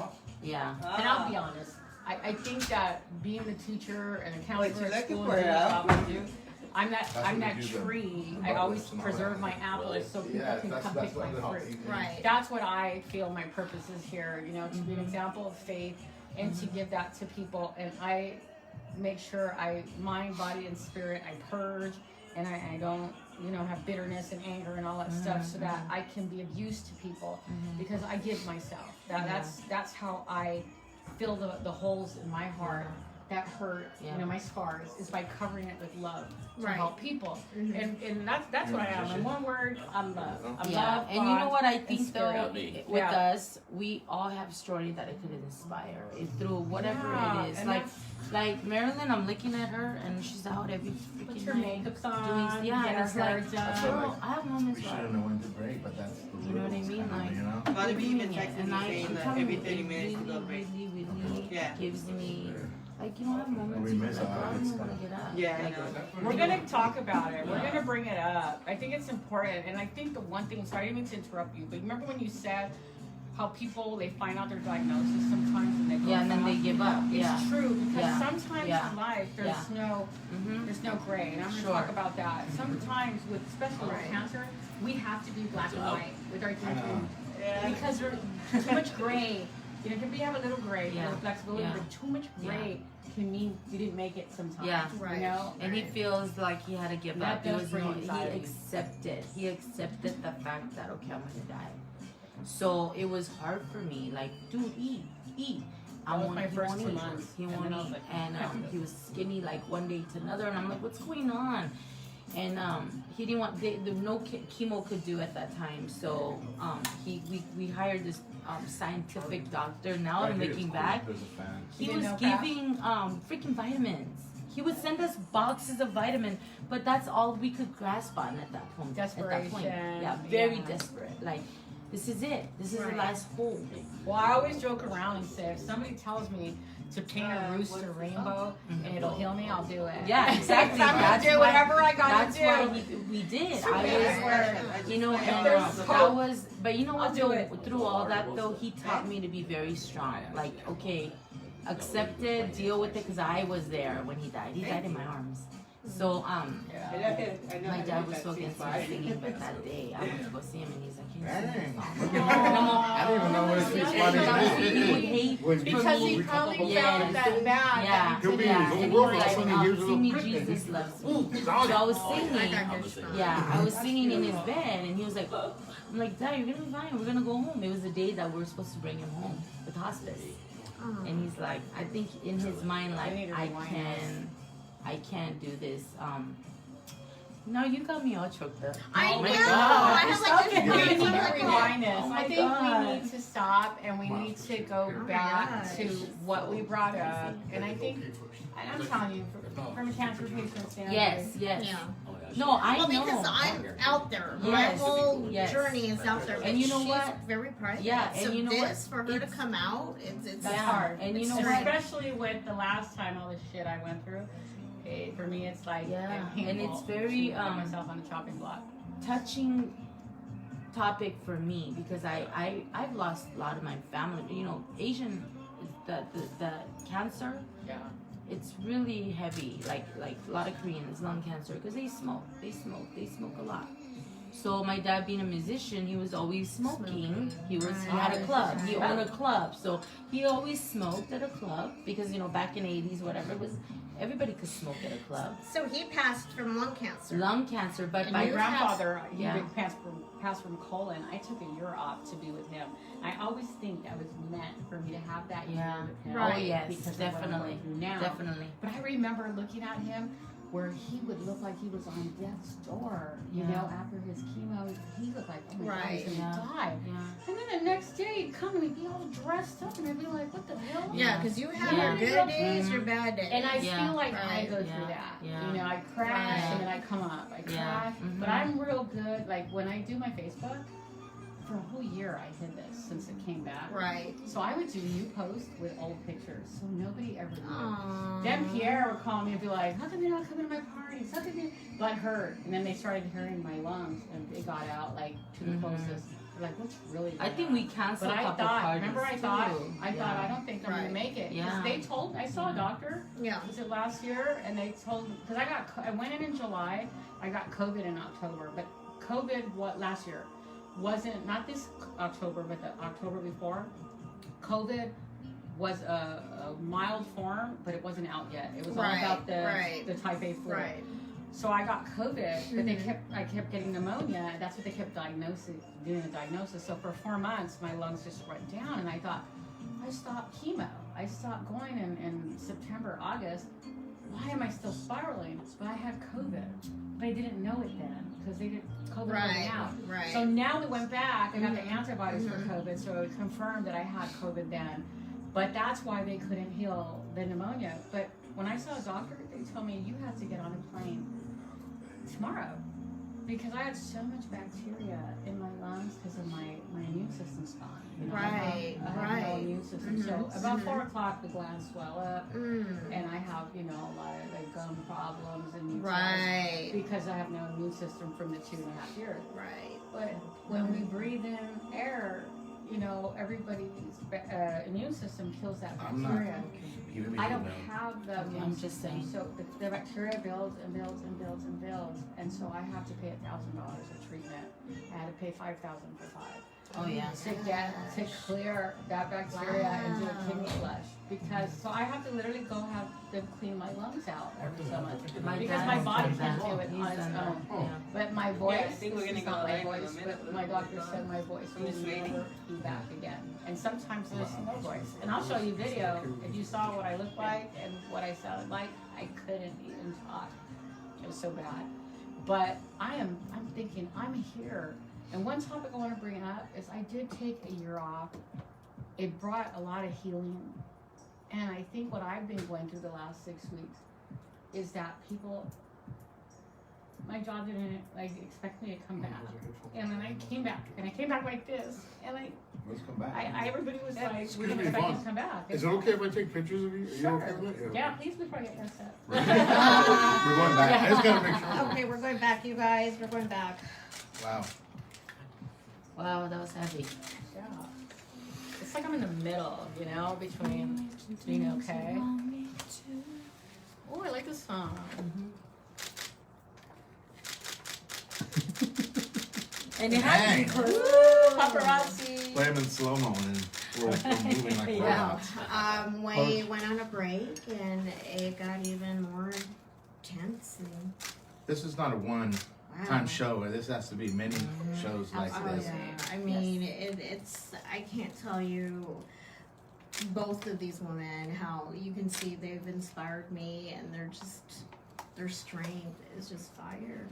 Yeah. And I'll be honest. I think that being the teacher and a counselor at school for is ya? what I do. I'm that tree. I always preserve my apples so people can come pick my fruit. Right. That's what I feel my purpose is here, you know, to be an example of faith and to give that to people. And I make sure mind, body, and spirit, I purge and I don't, you know, have bitterness and anger and all that stuff so that I can be of use to people because I give myself. That's how I fill the holes in my heart that hurt, you know, my scars, is by covering it with love to help people. And that's what I am. In one word, I'm love. I'm love. And you know what I think though, spirit. with us, we all have story that it could inspire through whatever it is. Like Marilyn, I'm looking at her and she's out every Put freaking your night makeup on, and get it's her hair like, done. I have moments We where shouldn't know when to break, but that's the you know what I mean? Like, you know? But if you even doing it, texted and me saying I'm that telling every you, 30 it minutes you really, go break. really Yeah. gives me Like, you don't have moments We where miss like, all I that don't even stuff. want to get up. Yeah, I Like, know. We're gonna talk about it. We're gonna bring it up. I think it's important, and I think the one thing. Sorry, I didn't mean to interrupt you, but remember when you said how people they find out their diagnosis sometimes and they go yeah, and then they give up. It's Yeah. true because Yeah. sometimes Yeah. in life there's Mm-hmm. there's no gray, and I'm gonna Sure. talk about that. Sometimes with especially with Right. cancer, we have to be black and white with our I know. thinking Yeah. because there's too much gray. You know, it can be have a little gray, Yeah. a little flexibility, Yeah. but too much gray can mean you didn't make it sometimes. Yeah. Right. You know. And he feels like he had to give That up. does bring He anxiety. accepted the fact that okay, I'm gonna die. So it was hard for me. Like, dude, eat. That was my He first won't 2 eat. months, He and won't then I was eat. like, And he was skinny like one day to another, and I'm like, what's going on? And he didn't want no chemo could do at that time. So we hired this scientific doctor. Now I'm looking back. There's a fan. He You was didn't know that? giving freaking vitamins. He would send us boxes of vitamins, but that's all we could grasp on at that point. At that point. Desperation, Yeah, very yeah. desperate. Like, this is it. This is the Right. last hope. Well, I always joke around and say if somebody tells me to paint a rooster rainbow and it'll heal me, I'll do it. Yeah, exactly. I'm gonna That's do why- whatever I gotta That's do. why we did. You know, and There's that hope. was. But you know I'll what? do Though, it. through all that, though, he taught me to be very strong. Like, okay, accept it, deal with it, because I was there when he died. He died in my arms. So my dad was so against me singing, but that day I went to go see him, and he's like, Dang. "Hey, I didn't even know what his speech funny. he would hate When for Because me. he probably Yes. felt that bad. Yeah, He'll be in yeah, his and own he world was for like, so many years "See me, ago. Jesus loves me." So I was singing. Yeah, I was singing in his bed, and he was like, "I'm like, Dad, you're gonna be fine. We're gonna go home." It was the day that we were supposed to bring him home with hospice, and he's like, I think in his mind, like, need to rewind I can't do this. No, you got me all choked up. I Oh my know. God. I have like We this need feeling to like rewind this. Oh my I think God. we need to stop and we need to go back to what we brought up. And I think, and I'm telling you, from a cancer patient standpoint. Yes, yes. Yeah. Oh, yeah. No, I Well, know. because I'm out there. My Yes, whole yes. journey is out there. And but you know she's what? Very private. Yeah, and so you know this, what? for her to It's- come out, it's That's Yeah, hard. and you know And what? especially with the last time all the shit I went through. For me, it's like Yeah, painful and it's very, to put myself on the chopping block. Touching topic for me because I've lost a lot of my family. You know, Asian, the cancer, Yeah. it's really heavy. Like a lot of Koreans, lung cancer, because they smoke a lot. So my dad being a musician, he was always smoking. He had a club. He owned a club, so he always smoked at a club because back in the 80s, whatever it was, everybody could smoke at a club. So he passed from lung cancer. Lung cancer, but And My my you grandfather, Yeah. he passed from colon. I took a year off to be with him. I always think that was meant for me to have that Yeah. year with him. Oh Right. yes, Because of what I'm definitely, going through now. definitely. But I remember looking at him where he would look like he was on death's door. You Yeah. know, after his chemo, he looked like, oh my God, Right. he's gonna die. Yeah. And then the next day he'd come and he'd be all dressed up and I'd be like, what the hell? Yeah, because you have Yeah. your good days, your bad days. And I Yeah. feel like I Right. go Yeah. through that. Yeah. You know, I crash Right. and then I come up. I crash. Yeah. But Mhm. I'm real good. Like when I do my Facebook, for a whole year I did this since it came back. right. So I would do new posts with old pictures. So nobody ever knew. Aww. Then Pierre would call me and be like, how come you're not coming to my parties? How come you butt hurt? And then they started hearing my lungs and it got out like to the Mhm. closest. They're like, what's really I going think on? we canceled But a I couple thought, parties remember I too. thought, Yeah. I don't think I'm Right. gonna make it. Yeah. Because they told, I saw a doctor, Yeah. was it last year? And they told, because I went in July, I got COVID in October, but COVID, last year, wasn't, not this October, but the October before, COVID was a mild form, but it wasn't out yet. It was all Right, about right. the type A flu. Right. So I got COVID, but Mhm. I kept getting pneumonia. That's what they kept doing the diagnosis. So for 4 months, my lungs just went down, and I thought, I stopped chemo. I stopped going in September, August. Why am I still spiraling? But I had COVID, but I didn't know it then because COVID Right. wasn't out. Right. So now we went back. I got the Mhm. antibodies for Mhm. COVID, so it confirmed that I had COVID then. But that's why they couldn't heal the pneumonia. But when I saw a doctor, they told me you have to get on a plane tomorrow. Because I had so much bacteria in my lungs because of my immune system's gone. You know, Right, I have no right. immune system. So about 4 o'clock, the glands swell up, and I have, you know, a lot of like gum problems and Right. because I have no immune system from the 2.5 years. Right. But when we breathe in air, you know, everybody's immune system kills that I'm not. bacteria. You make I me don't know. have the immune I'm system, just saying. so the bacteria builds and builds and builds and builds, and so I have to pay $1,000 a treatment. I had to pay $5,000 for 5 Oh yeah. to clear that bacteria and do a kidney flush, because so I have to literally go have them clean my lungs out every so much because my dad's body done can't that. do it He's on its done own. that. Yeah. But my voice, Yeah, I think we're this gonna is go not my live in a voice, minute. but my doctor said my voice I'm will just waiting. never be back again. And sometimes there's no voice. And I'll show you video. If you saw what I looked like and what I sounded like, I couldn't even talk. It was so bad. But I'm thinking, I'm here. And one topic I want to bring up is I did take a year off. It brought a lot of healing. And I think what I've been going through the last 6 weeks is that people, my job didn't like expect me to come back. And then I came back, and I came back like this. And Let's come back. everybody was like, Excuse we didn't me, expect you Yvonne. to come back. Is it okay if I take pictures of you? Are you Sure. okay with it? Yeah, please before I get messed up. We're going back. I just gotta make sure. Okay, we're going back, you guys. We're going back. Wow. Wow, that was heavy. Yeah. It's like I'm in the middle, you know, between being okay. Oh, I like this song. And it has to be Dang. close. Paparazzi. Play them in slow-mo and we're moving like Yeah. robots. We went on a break and it got even more intense. And, This is not a one-time wow. show. This has to be many shows like Oh, this. yeah. I mean, it's, I can't tell you both of these women how you can see they've inspired me and their strength is just fire.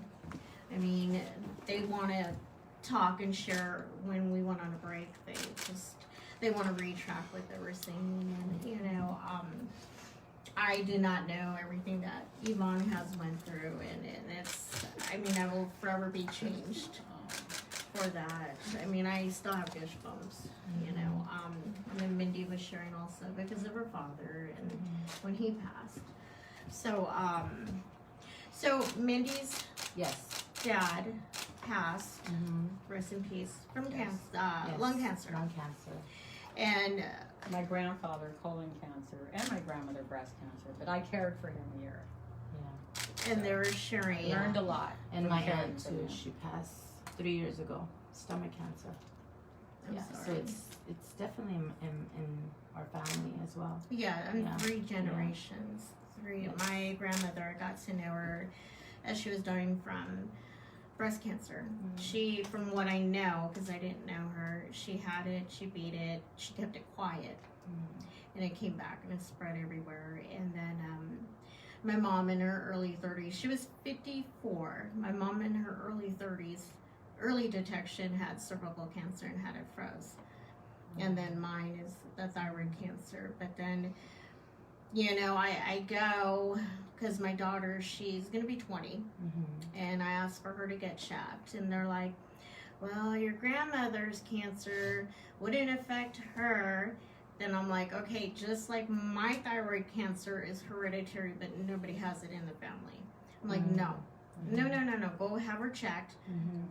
I mean, they want to talk and share when we went on a break. They want to retract what they were saying, and you know, I did not know everything that Yvonne has went through, and it's, I mean, I will forever be changed for that. I mean, I still have goosebumps, you know. And then Mindy was sharing also because of her father and when he passed. So, so Mindy's Yes. dad passed, rest in peace, from Yes. cancer, Yes. lung cancer. Lung cancer. And My grandfather, colon cancer, and my grandmother, breast cancer. But I cared for him a year. Yeah. and they were sharing. Learned a lot. And from my caring aunt for too. them. She passed 3 years ago. Stomach cancer. I'm Yeah. sorry. So it's definitely in our family as well. Yeah, and Yeah. 3 generations. Three. Yes. My grandmother, I got to know her as she was dying from breast cancer. She, from what I know, because I didn't know her, she had it, she beat it, she kept it quiet, and it came back and it spread everywhere. And then my mom in her early 30s, she was 54. My mom in her early 30s, early detection, had cervical cancer and had it froze. And then mine is the thyroid cancer. But then, you know, I go because my daughter, she's going to be 20. And I asked for her to get checked. And they're like, well, your grandmother's cancer wouldn't affect her. Then I'm like, okay, just like my thyroid cancer is hereditary, but nobody has it in the family. I'm like, no. Go have her checked.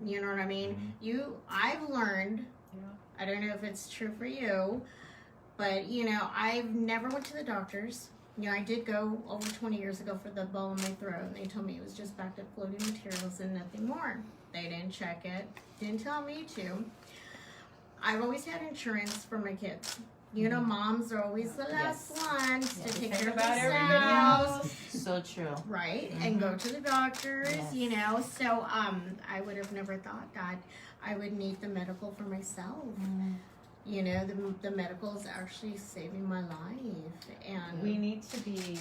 You know what I mean? I've learned, I don't know if it's true for you, but you know, I've never went to the doctors. You know, I did go over 20 years ago for the ball in my throat, and they told me it was just back to floating materials and nothing more. They didn't check it, didn't tell me to. I've always had insurance for my kids. You know, moms are always the last ones to take care of about everybody themselves. So true. Right, and go to the doctors, Yes. you know. So I would have never thought that I would need the medical for myself. You know, the medical is actually saving my life, and We need to be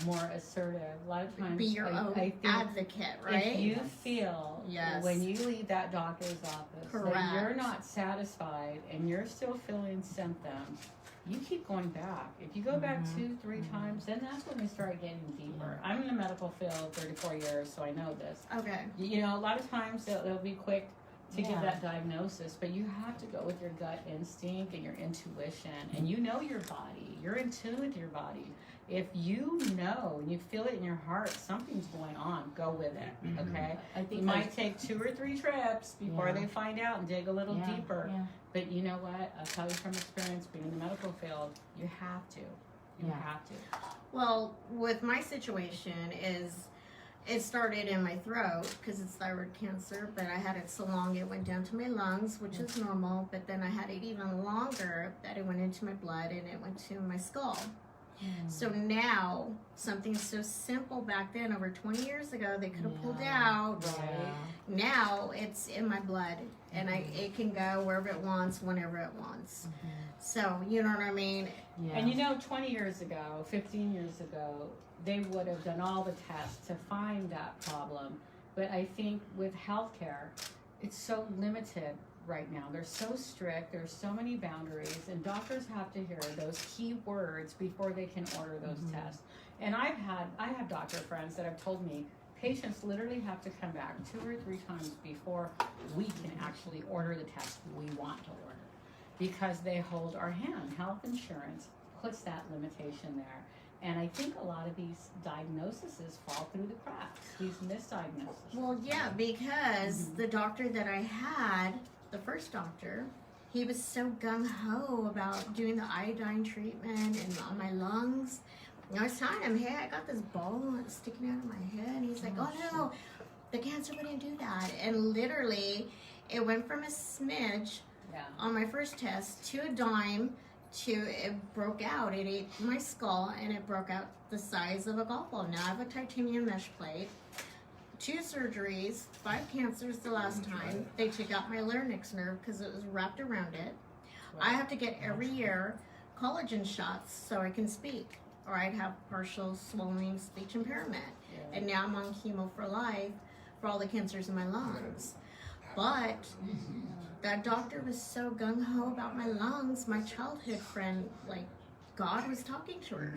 more assertive. A lot of times, be your own I think advocate, right? if you feel Yes. when you leave that doctor's office that Correct. you're not satisfied and you're still feeling symptoms, you keep going back. If you go back 2-3 times, then that's when we start getting deeper. I'm in the medical field 34 years, so I know this. Okay. You know, a lot of times they'll be quick to give Yeah. that diagnosis, but you have to go with your gut instinct and your intuition, and you know your body. You're in tune with your body. If you know and you feel it in your heart, something's going on, go with it, okay? I think You might take 2 or 3 trips before Yeah. they find out and dig a little deeper. Yeah. But you know what? I'll tell you from experience, being in the medical field, you have to. You Yeah. have to. Well, with my situation is it started in my throat because it's thyroid cancer, but I had it so long it went down to my lungs, which is normal, but then I had it even longer that it went into my blood and it went to my skull. So now, something so simple back then, over 20 years ago, they could have pulled out. Yeah. Now it's in my blood, and it can go wherever it wants, whenever it wants. So you know what I mean? Yeah. And you know, 20 years ago, 15 years ago, they would have done all the tests to find that problem. But I think with healthcare, it's so limited right now. They're so strict. There's so many boundaries, and doctors have to hear those key words before they can order those tests. And I have doctor friends that have told me patients literally have to come back 2 or 3 times before we can actually order the test we want to order, because they hold our hand. Health insurance puts that limitation there. And I think a lot of these diagnoses fall through the cracks, these misdiagnoses. Well, yeah, because the doctor that I had, the first doctor, he was so gung-ho about doing the iodine treatment and on my lungs. And I was telling him, hey, I got this ball sticking out of my head. And he's like, oh no, the cancer wouldn't do that. And literally, it went from a smidge on my first test to a dime to it broke out. It ate my skull and it broke out the size of a golf ball. Now I have a titanium mesh plate, 2 surgeries, 5 cancers the last time. They took out my larynx nerve because it was wrapped around it. I have to get every year collagen shots so I can speak, or I'd have partial swallowing speech impairment. And now I'm on chemo for life for all the cancers in my lungs. But that doctor was so gung-ho about my lungs. My childhood friend, like, God was talking to her.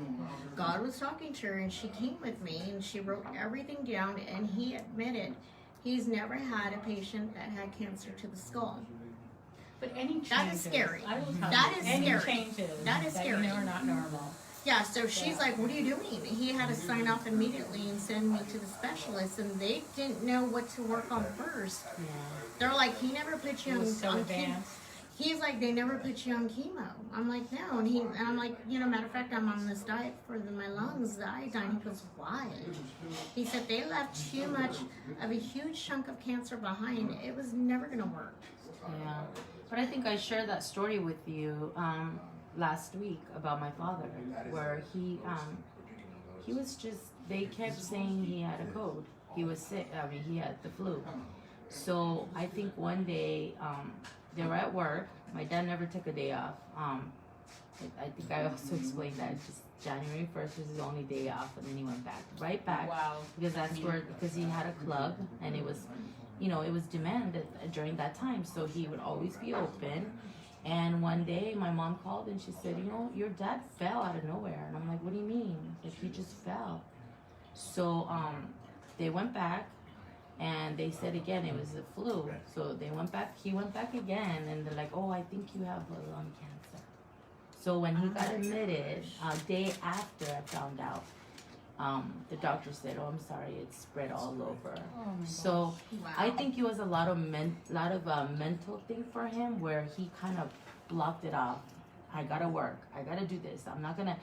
God was talking to her, and she came with me, and she wrote everything down, and he admitted he's never had a patient that had cancer to the skull. But any changes, That is scary. I will tell That you, is any scary. changes That is that scary. you know are not normal. Yeah, so she's like, what are you doing? He had to sign off immediately and send me to the specialist, and they didn't know what to work on first. They're like, he never put you It on, was so on chemo. advanced. He's like, they never put you on chemo. I'm like, no. And I'm like, you know, matter of fact, I'm on this diet for my lungs, the iodine. He goes, why? He said they left too much of a huge chunk of cancer behind. It was never going to work. Yeah, but I think I shared that story with you last week about my father, where he was just, they kept saying he had a cold. He was sick. I mean, he had the flu. So I think one day they were at work. My dad never took a day off. I think I also explained that just January 1st was his only day off, and then he went right back. Wow. Because he had a club, and it was, you know, it was demanded during that time, so he would always be open. And one day my mom called and she said, you know, your dad fell out of nowhere. And I'm like, what do you mean? Like, he just fell. So they went back, and they said again it was the flu. So they went back, he went back again, and they're like, oh, I think you have lung cancer. So when he got admitted, a day after I found out, the doctor said, oh, I'm sorry, it's spread all over. So Wow. I think it was a lot of mental thing for him, where he kind of blocked it off. I gotta work. I gotta do this. I'm not gonna.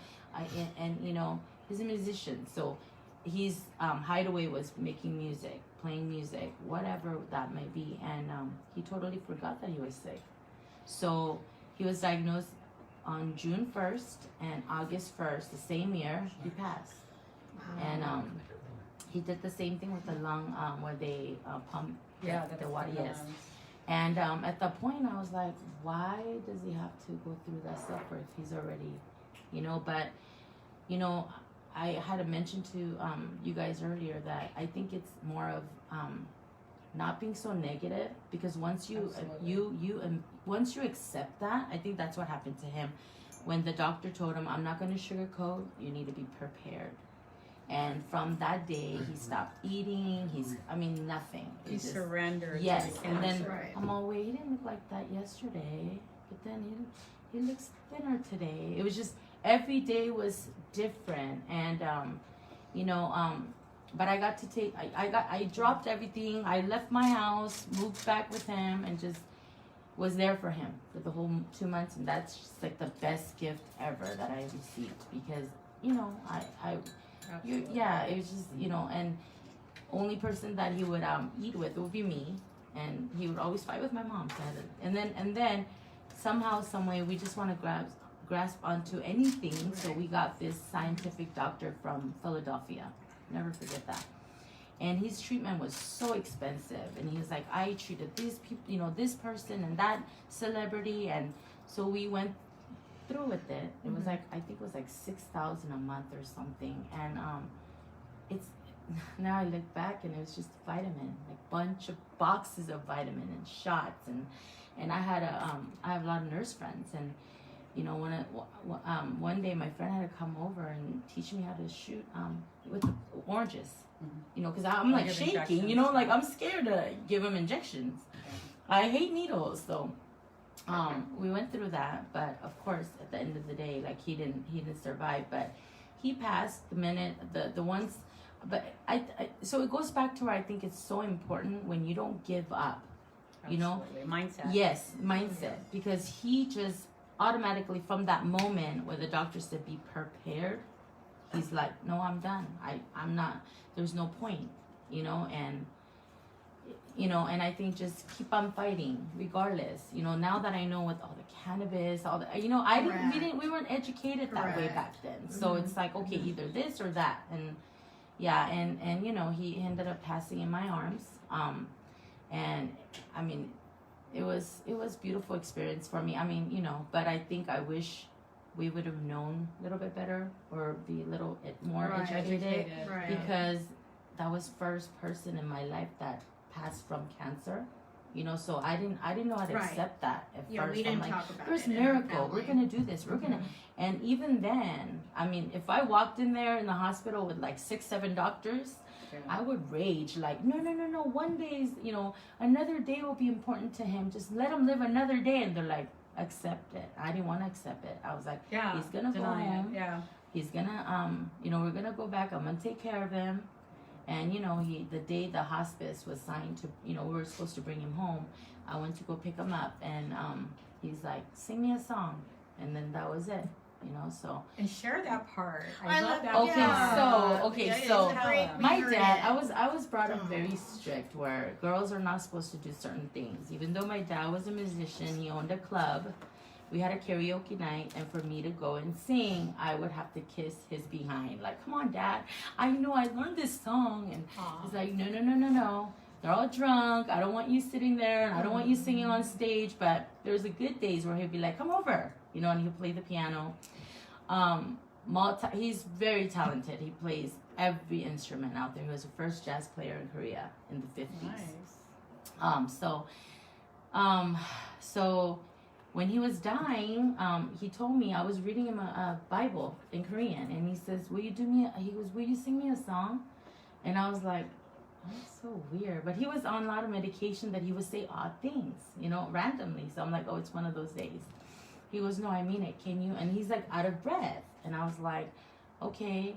And you know, he's a musician, so his hideaway was making music, playing music, whatever that may be. And he totally forgot that he was sick. So he was diagnosed on June 1st, and August 1st, the same year, he passed. And he did the same thing with the lung, where they pump the water. Yes. And at that point, I was like, why does he have to go through that suffer if he's already, you know? But, you know, I had to mention to you guys earlier that I think it's more of not being so negative, because once you once you accept that, I think that's what happened to him. when the doctor told him, I'm not going to sugarcoat, you need to be prepared. And from that day, he stopped eating. Nothing. He surrendered. Yes, to the and then cancer. Right. I'm all, wait, he didn't look like that yesterday, but then he looks thinner today. It was just every day was different, and but I got to take. I dropped everything. I left my house, moved back with him, and just was there for him for the whole 2 months, and that's just like the best gift ever that I received because it was just and only person that he would eat with would be me, and he would always fight with my mom. And then somehow, some way, we just want to grasp onto anything. So we got this scientific doctor from Philadelphia. Never forget that. And his treatment was so expensive, and he was like, I treated these people, this person and that celebrity, and so we went through with it. It was like, I think it was like $6,000 a month or something, and it's now I look back and it was just vitamin, like bunch of boxes of vitamin and shots, and I have a lot of nurse friends, and one day my friend had to come over and teach me how to shoot with the oranges. Because I'm like shaking, like I'm scared to give him injections. I hate needles, so we went through that. But of course, at the end of the day, like he didn't survive, but he passed the minute the ones. But so it goes back to where I think it's so important when you don't give up, Absolutely. Mindset. Yes, mindset, because he just automatically from that moment where the doctor said be prepared. He's like, no, I'm done. I'm not. There's no point, and I think just keep on fighting regardless. Now that I know with all the cannabis, all the, we weren't educated that way back then. So it's like, okay, either this or that, and yeah, and he ended up passing in my arms. And I mean, it was beautiful experience for me. I mean, but I think I wish we would have known a little bit better or be a little more educated. Right. Because that was first person in my life that passed from cancer, so I didn't know how to accept that at first. We didn't I'm like, talk about there's it in our miracle, we're family. gonna do this, we're gonna, and even then, I mean, if I walked in there in the hospital with like 6-7 doctors, I would rage like, no, one day is, another day will be important to him, just let him live another day. And they're like, accept it. I didn't want to accept it. I was like, he's gonna go home. Yeah. He's gonna we're gonna go back. I'm gonna take care of him. And the day the hospice was signed to, we were supposed to bring him home, I went to go pick him up, and he's like, sing me a song, and then that was it. So And share that part. I love love that. Okay, Yeah. so It's a great my memory. dad, I was brought up very strict where girls are not supposed to do certain things. Even though my dad was a musician, he owned a club. We had a karaoke night, and for me to go and sing, I would have to kiss his behind. Like, come on, Dad, I know I learned this song. And he's like, no. They're all drunk. I don't want you sitting there, and I don't want you singing on stage. But there's a good days where he'd be like, come over, and he'll play the piano. He's very talented. He plays every instrument out there. He was the first jazz player in Korea in the 50s. Nice. So when he was dying, he told me, I was reading him a Bible in Korean, and he says, will you sing me a song? And I was like, that's so weird. But he was on a lot of medication that he would say odd things, randomly. So I'm like, oh, it's one of those days. He goes, no, I mean it. Can you? And he's like out of breath. And I was like, okay.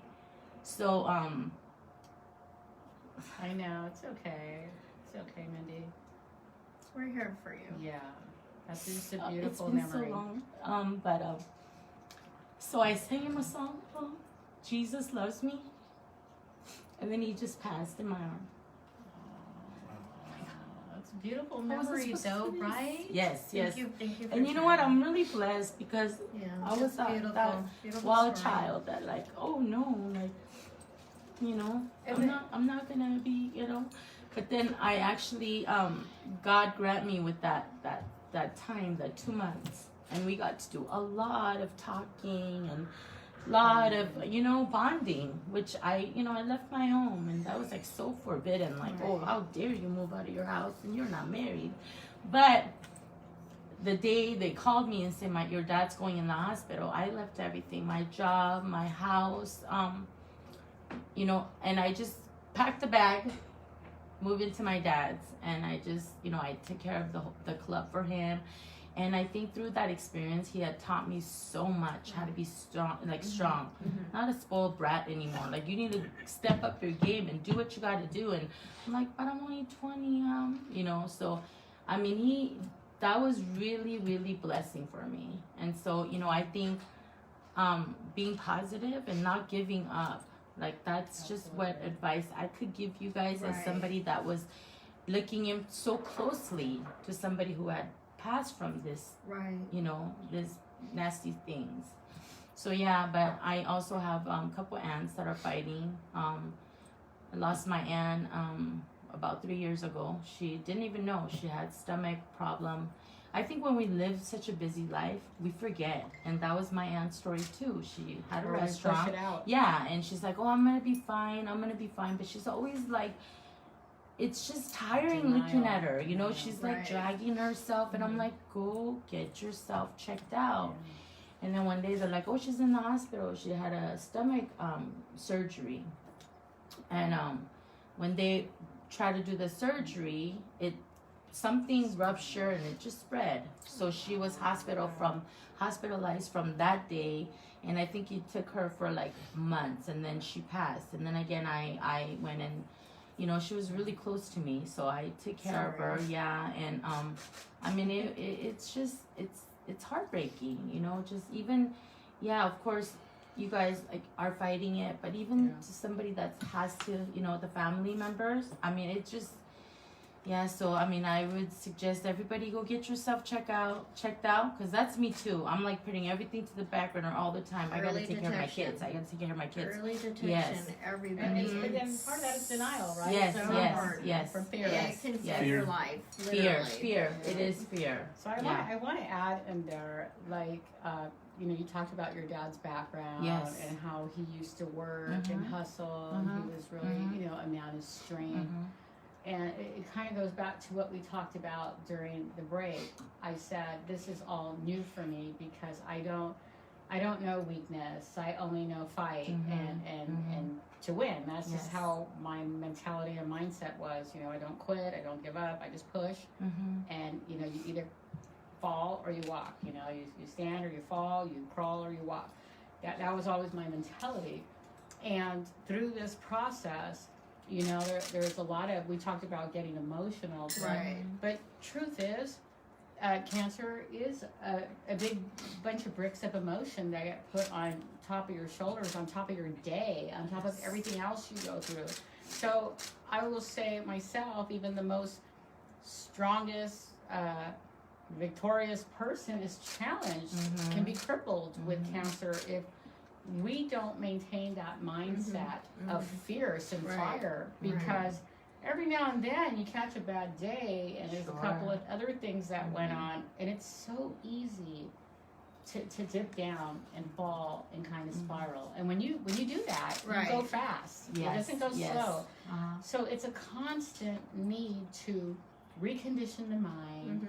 So, I know. It's okay. It's okay, Mindy. We're here for you. Yeah. That's just a beautiful it's been memory. so long. So I sang him a song, Jesus Loves Me. And then he just passed in my arm. That's a beautiful How was it memory, supposed to though, be? right? Yes. Thank you for And you know what? I'm really blessed because Yeah, I was that beautiful wild story. child that like, oh no, like, I'm not gonna be, But then I actually, God grant me with that time, that 2 months, and we got to do a lot of talking and a lot of, bonding, which I left my home, and that was like so forbidden, like, oh, how dare you move out of your house and you're not married. But the day they called me and said, your dad's going in the hospital, I left everything, my job, my house, you know, and I just packed a bag, moved into my dad's, and I just, you know, I took care of the club for him. And I think through that experience, he had taught me so much how to be strong, like strong, not a spoiled brat anymore. Like, you need to step up your game and do what you got to do. And I'm like, but I'm only 20, you know. So, I mean, that was really, really blessing for me. And so, you know, I think being positive and not giving up, like, that's just what advice I could give you guys as somebody that was looking in so closely to somebody who had passed from this, you know, this nasty things. So yeah, but I also have a couple aunts that are fighting. I lost my aunt about 3 years ago. She didn't even know she had stomach problem. I think when we live such a busy life, we forget. And that was my aunt's story too. She had a restaurant. Push it out. Yeah, and she's like, oh, I'm gonna be fine. But she's always like, it's just tiring looking at her, you know. She's like dragging herself, and I'm like, go get yourself checked out. And then one day they're like, oh, she's in the hospital. She had a stomach surgery, and when they tried to do the surgery, something ruptured and it just spread. So she was hospitalized from that day, and I think it took her for like months, and then she passed. And then again, I went and, you know, she was really close to me, so I took care of her. Yeah, and I mean, it's just it's heartbreaking, you know. Just even, yeah, of course, you guys like are fighting it, but even to somebody that has to, you know, the family members. I mean, it's just. Yeah, so I mean, I would suggest everybody go get yourself checked out, because that's me too. I'm like putting everything to the back burner all the time. I gotta take care of my kids. Early detection, Yes. everybody. And then part of that is denial, right? Yes, So yes. From fear. It can save Fear. your life. Fear. Literally. It is fear. So I want to add in there, like, you know, you talked about your dad's background and how he used to work and hustle, and he was really, you know, a man of strength. And it kind of goes back to what we talked about during the break. I said, this is all new for me because I don't know weakness. I only know fight and to win. That's just how my mentality and mindset was. You know, I don't quit. I don't give up. I just push. And, you know, you either fall or you walk. You know, you stand or you fall, you crawl or you walk. That was always my mentality. And through this process, you know, there's a lot of, we talked about getting emotional. But truth is, cancer is a big bunch of bricks of emotion that get put on top of your shoulders, on top of your day, on top of everything else you go through. So I will say myself, even the most strongest, victorious person is challenged, can be crippled with cancer if we don't maintain that mindset of fierce and fire, because every now and then you catch a bad day and there's a couple of other things that went on, and it's so easy to dip down and fall and kind of spiral. And when you do that, you go fast. It doesn't go slow. So it's a constant need to recondition the mind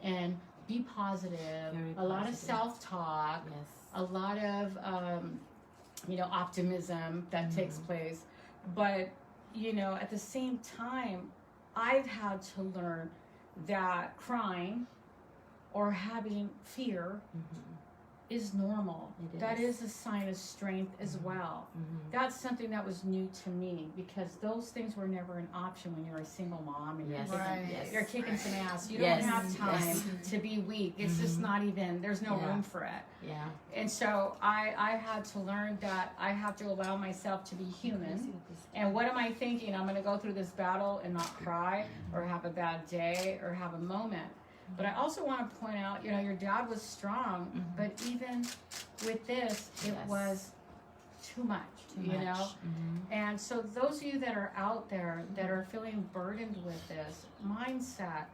and be positive. A lot of self-talk. A lot of, you know, optimism that takes place. But, you know, at the same time, I've had to learn that crying or having fear is normal. That is a sign of strength as well. That's something that was new to me, because those things were never an option when you're a single mom and you're kicking some ass. You don't have time to be weak. It's just not even, there's no room for it. And so I had to learn that I have to allow myself to be human. And what am I thinking? I'm going to go through this battle and not cry or have a bad day or have a moment. But I also want to point out, you know, your dad was strong, but even with this, it was too much, you know? And so those of you that are out there that are feeling burdened with this, mindset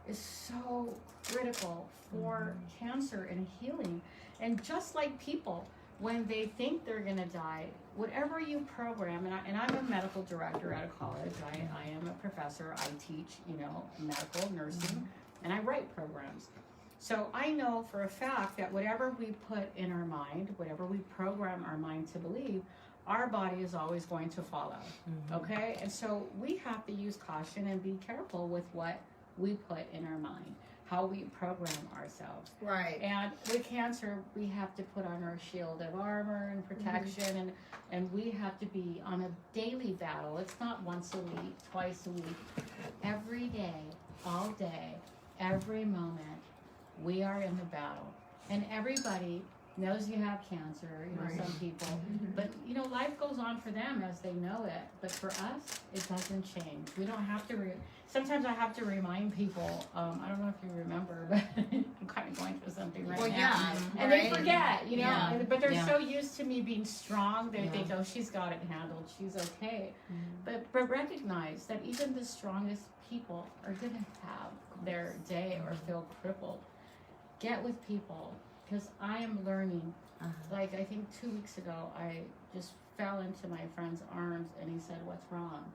is so critical for cancer and healing. And just like people, when they think they're going to die, whatever you program, and I'm a medical director at a college, I am a professor, I teach, you know, medical nursing, and I write programs. So I know for a fact that whatever we put in our mind, whatever we program our mind to believe, our body is always going to follow. Okay? And so we have to use caution and be careful with what we put in our mind, how we program ourselves. Right. And with cancer, we have to put on our shield of armor and protection, and we have to be on a daily battle. It's not once a week, twice a week. Every day, all day, every moment, we are in the battle. And everybody knows you have cancer, some people. But, life goes on for them as they know it. But for us, it doesn't change. We don't have to, sometimes I have to remind people, I don't know if you remember, but I'm kind of going through something right now. Yeah. And they forget, Yeah. but they're Yeah. so used to me being strong, they think, oh, she's got it handled, she's okay. But recognize that even the strongest people are going to have their day or feel crippled. Get with people, because I am learning. Like, I think 2 weeks ago, I just fell into my friend's arms, and he said, "What's wrong?"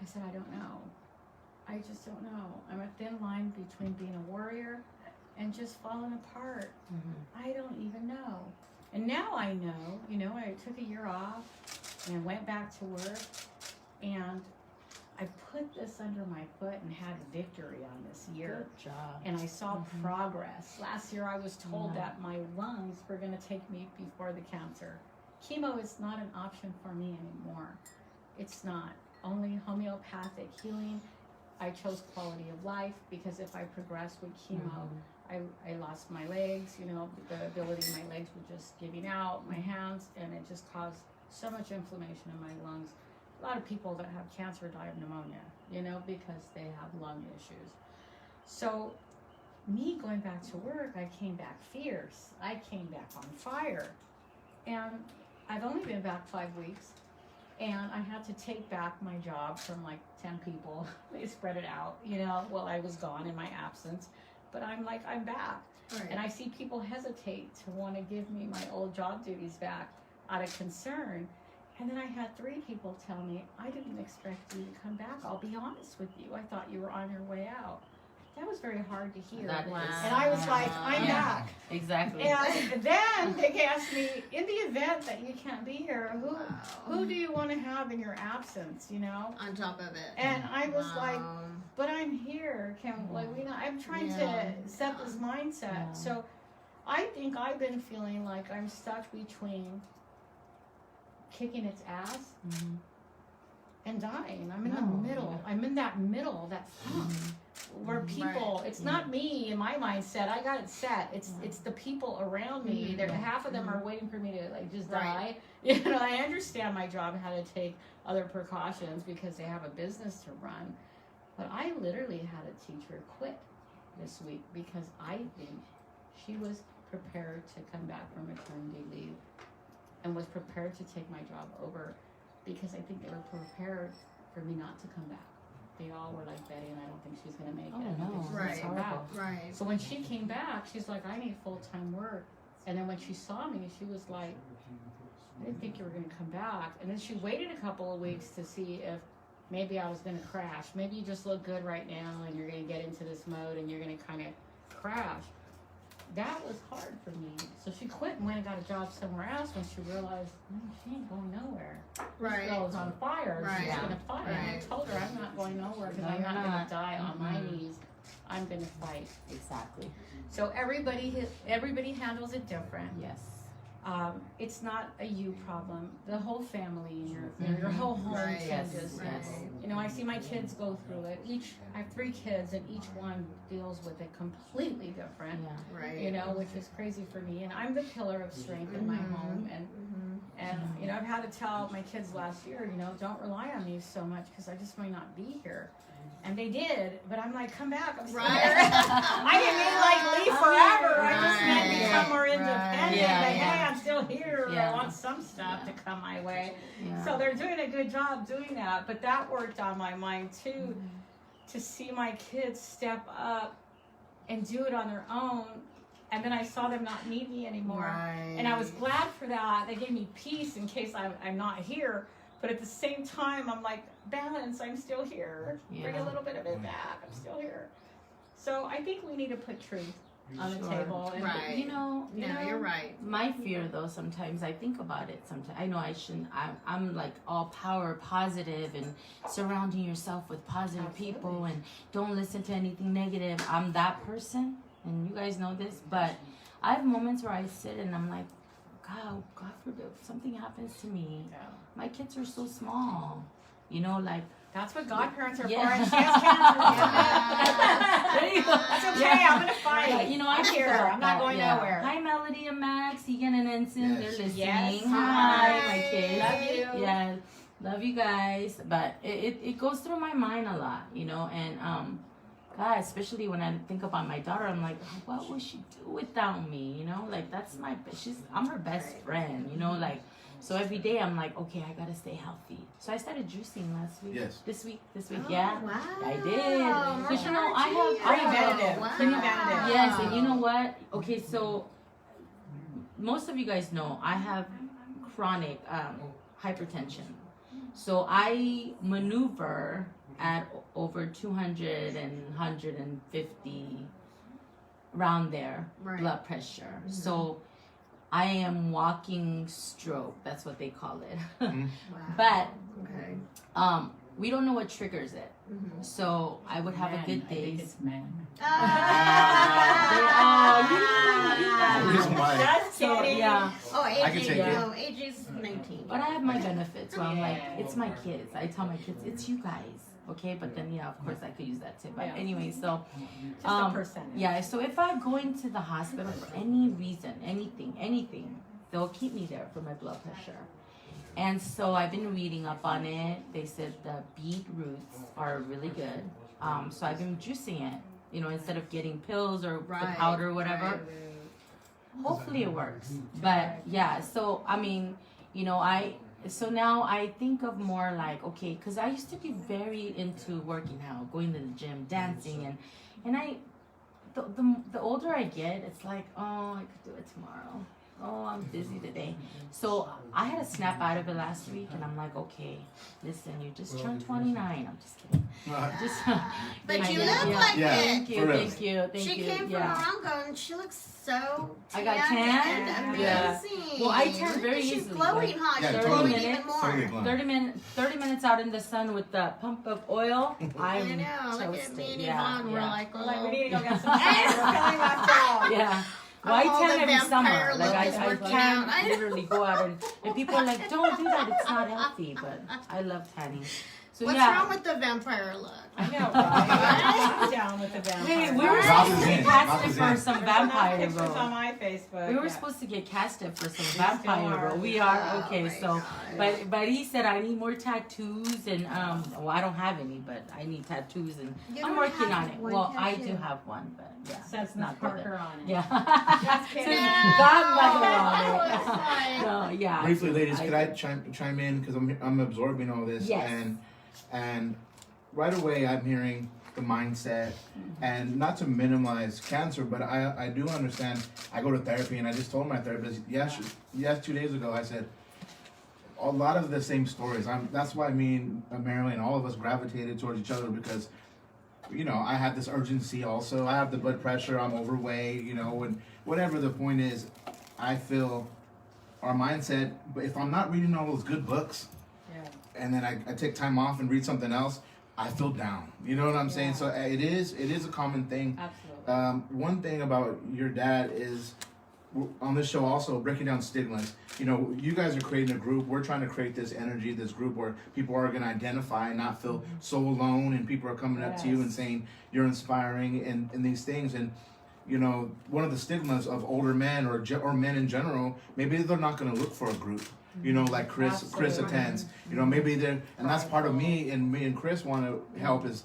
I said, "I don't know. I just don't know. I'm a thin line between being a warrior and just falling apart. I don't even know." And now I know, I took a year off and went back to work, and I put this under my foot and had victory on this year. Good job. And I saw progress. Last year I was told that my lungs were going to take me before the cancer. Chemo is not an option for me anymore. It's not. Only homeopathic healing. I chose quality of life, because if I progressed with chemo, I lost my legs, the ability of my legs were just giving out, my hands, and it just caused so much inflammation in my lungs. A lot of people that have cancer die of pneumonia, because they have lung issues. So me going back to work, I came back fierce. I came back on fire. And I've only been back 5 weeks. And I had to take back my job from like 10 people. They spread it out, while I was gone in my absence. But I'm back. Right. And I see people hesitate to want to give me my old job duties back out of concern. And then I had 3 people tell me, "I didn't expect you to come back. I'll be honest with you. I thought you were on your way out." That was very hard to hear. That is. And I was like, "I'm back." Exactly. And then they asked me, "In the event that you can't be here, who do you want to have in your absence, On top of it. And I was like, "But I'm here. I'm trying to set this mindset." Yeah. So I think I've been feeling like I'm stuck between kicking its ass and dying. I'm in the middle. I'm in that middle, that funk where people, it's not me in my mindset. I got it set. It's the people around me. Half of them are waiting for me to just die. I understand my job had to take other precautions because they have a business to run. But I literally had a teacher quit this week because I think she was prepared to come back from maternity leave and was prepared to take my job over, because I think they were prepared for me not to come back. They all were like, "Betty, and I don't think she's going to make it." I don't think she's gonna Right. come back." Right. So when she came back, she's like, "I need full-time work." And then when she saw me, she was like, "I didn't think you were going to come back." And then she waited a couple of weeks to see if maybe I was going to crash. Maybe you just look good right now and you're going to get into this mode and you're going to kind of crash. That was hard for me. So she quit and went and got a job somewhere else when she realized, she ain't going nowhere. Right. This girl's on fire. Right. She's going to fight. And I Right. told her, I'm not going nowhere because No, I'm you're not going not. to die on my knees. I'm going to fight. Exactly. So everybody handles it different. Yes. It's not a you problem. The whole family and your whole home Right. changes. Yes. I see my kids go through it. I have 3 kids, and each one deals with it completely different. Yeah. Right. Which is crazy for me. And I'm the pillar of strength in my home. And I've had to tell my kids last year, don't rely on me so much because I just might not be here. And they did, but I'm like, come back. I'm still Right. here. I didn't mean leave forever. I just meant Right. become more independent. Yeah, But yeah. hey, I'm still here. Yeah. I want some stuff to come my way. Yeah. So they're doing a good job doing that. But that worked on my mind too, to see my kids step up and do it on their own. And then I saw them not need me anymore. Right. And I was glad for that. They gave me peace in case I'm not here. But at the same time, I'm like, balance, I'm still here. Bring a Yeah. little bit of it back. I'm still here. So I think we need to put truth on the Sure. table. And Right. You know, You're right. my fear though, sometimes I think about it. Sometimes I know I shouldn't. I'm like all power positive and surrounding yourself with positive people and don't listen to anything negative. I'm that person, and you guys know this. But I have moments where I sit and I'm like, God forbid something happens to me. Yeah. My kids are so small, you know, like. That's what godparents are Yeah. for. And she has cancer. There you go. It's okay. I'm gonna fight. Yeah, you know, I I'm just here. felt I'm not that, going yeah. nowhere. Hi, Melody and Max, Egan and Ensign. Yes. They're listening. Yes. Hi, Hi. my kids. Love you. Yeah, love you guys. But it goes through my mind a lot, you know, and God, especially when I think about my daughter, I'm like, what would she do without me? You know, like I'm her best friend, you know, like. So every day I'm like, okay, I gotta stay healthy. So I started juicing last week. Yes. This week, Oh, yeah. Wow. I did. Because you know, I have Preventative. Wow. Preventative. Yes, and you know what? Okay, so most of you guys know I have chronic hypertension. So I maneuver at over 200 and 150 around there Right. blood pressure. So I am walking stroke. That's what they call it. Wow. But Okay. we don't know what triggers it. Mhm. So I would have a good I think day. it's men. The reason why. Just So kidding. yeah. Oh, AJ, I can take it. no, AJ's 19. But I have my benefits where I'm like, Yeah. it's my kids. I tell my kids, it's you guys. Okay, but then yeah, of course I could use that too. But Yeah. anyway, so Just a percentage. yeah, so if I go into the hospital for any reason, anything, they'll keep me there for my blood pressure. And so I've been reading up on it. They said the beet roots are really good. So I've been juicing it, you know, instead of getting pills or the Right, powder or whatever. right. Hopefully it works. But yeah, so I mean, you know, so now I think of more like, okay, because I used to be very into working out, going to the gym, dancing, and the older I get, it's like, oh, I could do it tomorrow. Oh, I'm busy today. So I had a snap out of it last week, and I'm like, okay, listen, you just turned 29. I'm just kidding. Just, But I you did, look yeah. like Yeah. it. Thank you, For real. thank you, thank She you. came from yeah. Morongo and she looks so I got tan tan? and Yeah. amazing. Well, I tan very She's easily, glowing like, hot. Yeah, She's totally. glowing even 30 more. Totally glowing. 30 minutes out in the sun with the pump of oil, I I'm know. Look at toasted. me and Yeah, Yvonne. We're yeah. like, We're like, we oh. need to go get some cider. We're feeling left out. Yeah. Well, I Oh, tan the every summer. vampire Like look is I working tan, out. I know. literally go out and people are like, don't do that. It's not healthy. But I love tanning. So What's yeah. wrong with the vampire look? I know, right? I'm down with the vampire. Hey, we were Right. supposed to Drop get it in, casted drop it for in. some There's enough vampire pictures on role. my Facebook. We were yeah. supposed to get casted for some still vampire are. role. We are Oh, okay. my So, God. but he said I need more tattoos and well I don't have any, but I need tattoos and You I'm don't working have on it. one Well, I tattoo. do have one, but yeah, Says it's not Parker good. on it. Yeah. Just kidding. Says godmother No, on it's fine. it. No, yeah. Briefly, ladies, could I chime in because I'm absorbing all this Yes. and right away I'm hearing the mindset and not to minimize cancer, but I do understand. I go to therapy and I just told my therapist yes 2 days ago I said a lot of the same stories. That's why me and Marilyn, all of us gravitated towards each other because you know I have this urgency also. I have the blood pressure. I'm overweight. You know, and whatever the point is, I feel our mindset. But if I'm not reading all those good books, Yeah. and then I take time off and read something else, I feel down. You know what I'm saying? Yeah. So it is a common thing. Absolutely. One thing about your dad is on this show also breaking down stigmas. You know, you guys are creating a group. We're trying to create this energy, this group where people are going to identify and not feel so alone, and people are coming up to you and Yes. saying you're inspiring and these things. And you know, one of the stigmas of older men or men in general, maybe they're not going to look for a group. You know, like Chris Absolutely. attends. You know, maybe they're, and that's part of me and Chris want to help is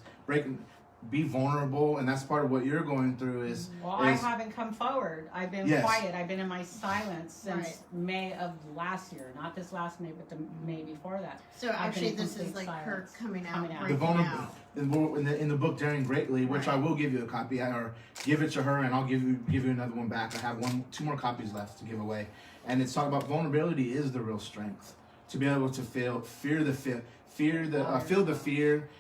be vulnerable, and that's part of what you're going through is. Well, I is- haven't come forward. I've been Yes. quiet. I've been in my silence since Right. May of last year. Not this last May, but the May before that. So I've been actually, in this is complete like her silence. coming out, Coming out. the breaking vulnerable out. in the book Daring Greatly, which I Right. will give you a copy or give it to her, and I'll give you another one back. I have two more copies left to give away, and it's talking about vulnerability is the real strength to be able to feel the fear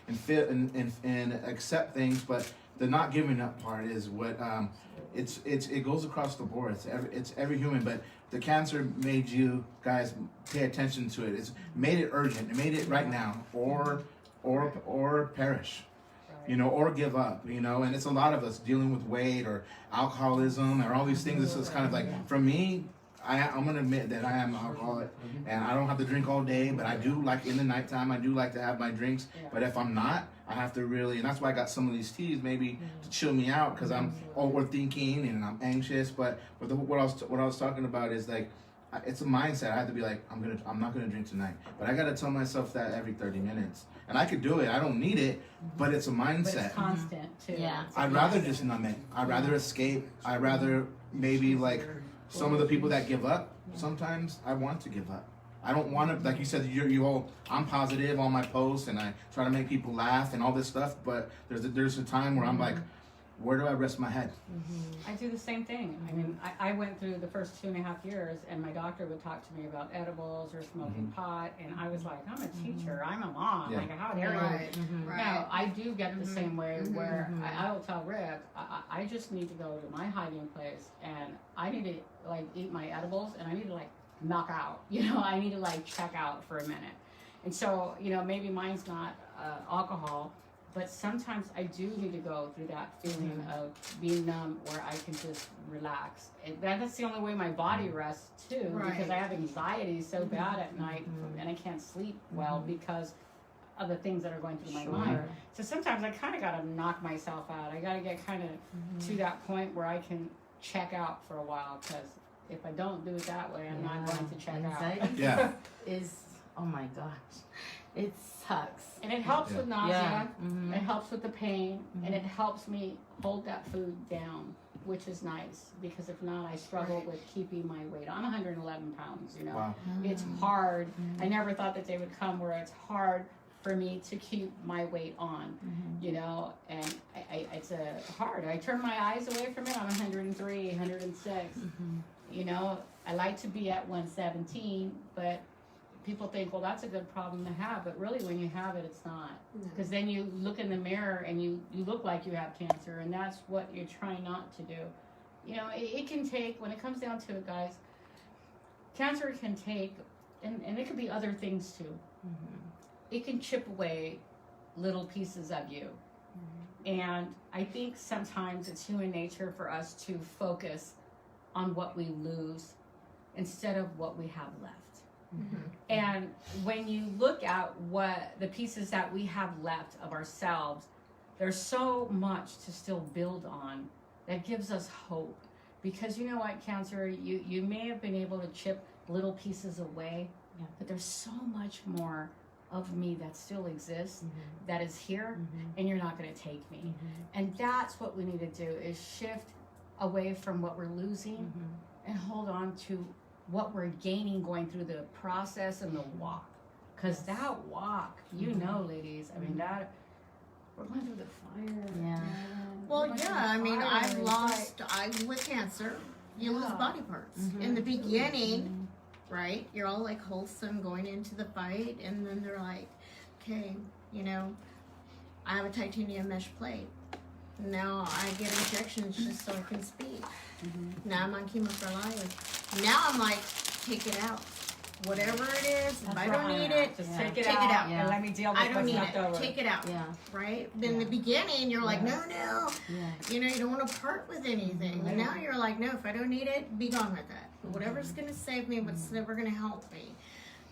and accept things, but the not giving up part is what it goes across the board. It's every human, but the cancer made you guys pay attention to it. It's made it urgent. It made it right now, or perish, you know, or give up, you know. And it's a lot of us dealing with weight or alcoholism or all these things. This is kind of like, for me, I'm gonna admit that I am an alcoholic, and I don't have to drink all day, but I do like in the nighttime. I do like to have my drinks, but if I'm not, I have to really, and that's why I got some of these teas maybe to chill me out, because I'm overthinking and I'm anxious. But what I was talking about is like, it's a mindset. I have to be like, I'm not gonna drink tonight, but I gotta tell myself that every 30 minutes, and I could do it. I don't need it, but it's a mindset. But it's constant too. Yeah. I'd rather just numb it. I'd rather escape. I'd rather maybe like some of the people that give up. Sometimes I want to give up. I don't want to, like you said, I'm positive on my posts and I try to make people laugh and all this stuff, but there's a time where I'm like, where do I rest my head? I do the same thing. I mean, I went through the first 2.5 years, and my doctor would talk to me about edibles or smoking pot, and I was like, I'm a teacher, I'm a mom, Yeah. like, how dare you? Right. Right. No, I do get the same way where I will tell Rick, I just need to go to my hiding place, and I need to like eat my edibles, and I need to like knock out. You know, I need to like check out for a minute. And so, you know, maybe mine's not alcohol, but sometimes I do need to go through that feeling of being numb where I can just relax. And that's the only way my body rests too, because I have anxiety so bad at night and I can't sleep well because of the things that are going through my mind. So sometimes I kind of got to knock myself out. I got to get kind of to that point where I can check out for a while, because if I don't do it that way, I'm not going to check out. Yeah. Is, oh my gosh, it sucks. And it helps with nausea, Yeah. it helps with the pain, and it helps me hold that food down, which is nice, because if not, I struggle with keeping my weight. I'm 111 pounds, you know. Wow. It's hard. I never thought that they would come where it's hard for me to keep my weight on, you know, and it's hard. I turn my eyes away from it. I'm 103, 106. You know, I like to be at 117, but people think, well, that's a good problem to have. But really, when you have it, it's not. Because then you look in the mirror and you look like you have cancer, and that's what you're trying not to do. You know, it can take, when it comes down to it, guys, cancer can take, and it could be other things too. It can chip away little pieces of you. And I think sometimes it's human nature for us to focus on what we lose instead of what we have left. And when you look at what the pieces that we have left of ourselves, there's so much to still build on that gives us hope. Because you know what, cancer, you may have been able to chip little pieces away, but there's so much more of me that still exists, that is here, and you're not going to take me. And that's what we need to do, is shift away from what we're losing and hold on to what we're gaining going through the process and the walk. Because that walk, you know, ladies, I mean, that we're going through the fire. Yeah. Well, yeah, I mean, I'm with cancer, you lose body parts. In the beginning, right, you're all like wholesome going into the fight, and then they're like, okay, you know, I have a titanium mesh plate. Now I get injections just so I can speak. Now I'm on chemo for life. Now I'm like, take it out. Whatever it is, if I don't need it, just take take it out. and let me deal with I don't what's need left it. over. Take it out. Yeah. Right? But in the beginning, you're like, no. You know, you don't want to part with anything. And now you're like, no, if I don't need it, be gone with that. Whatever's going to save me, what's never going to help me.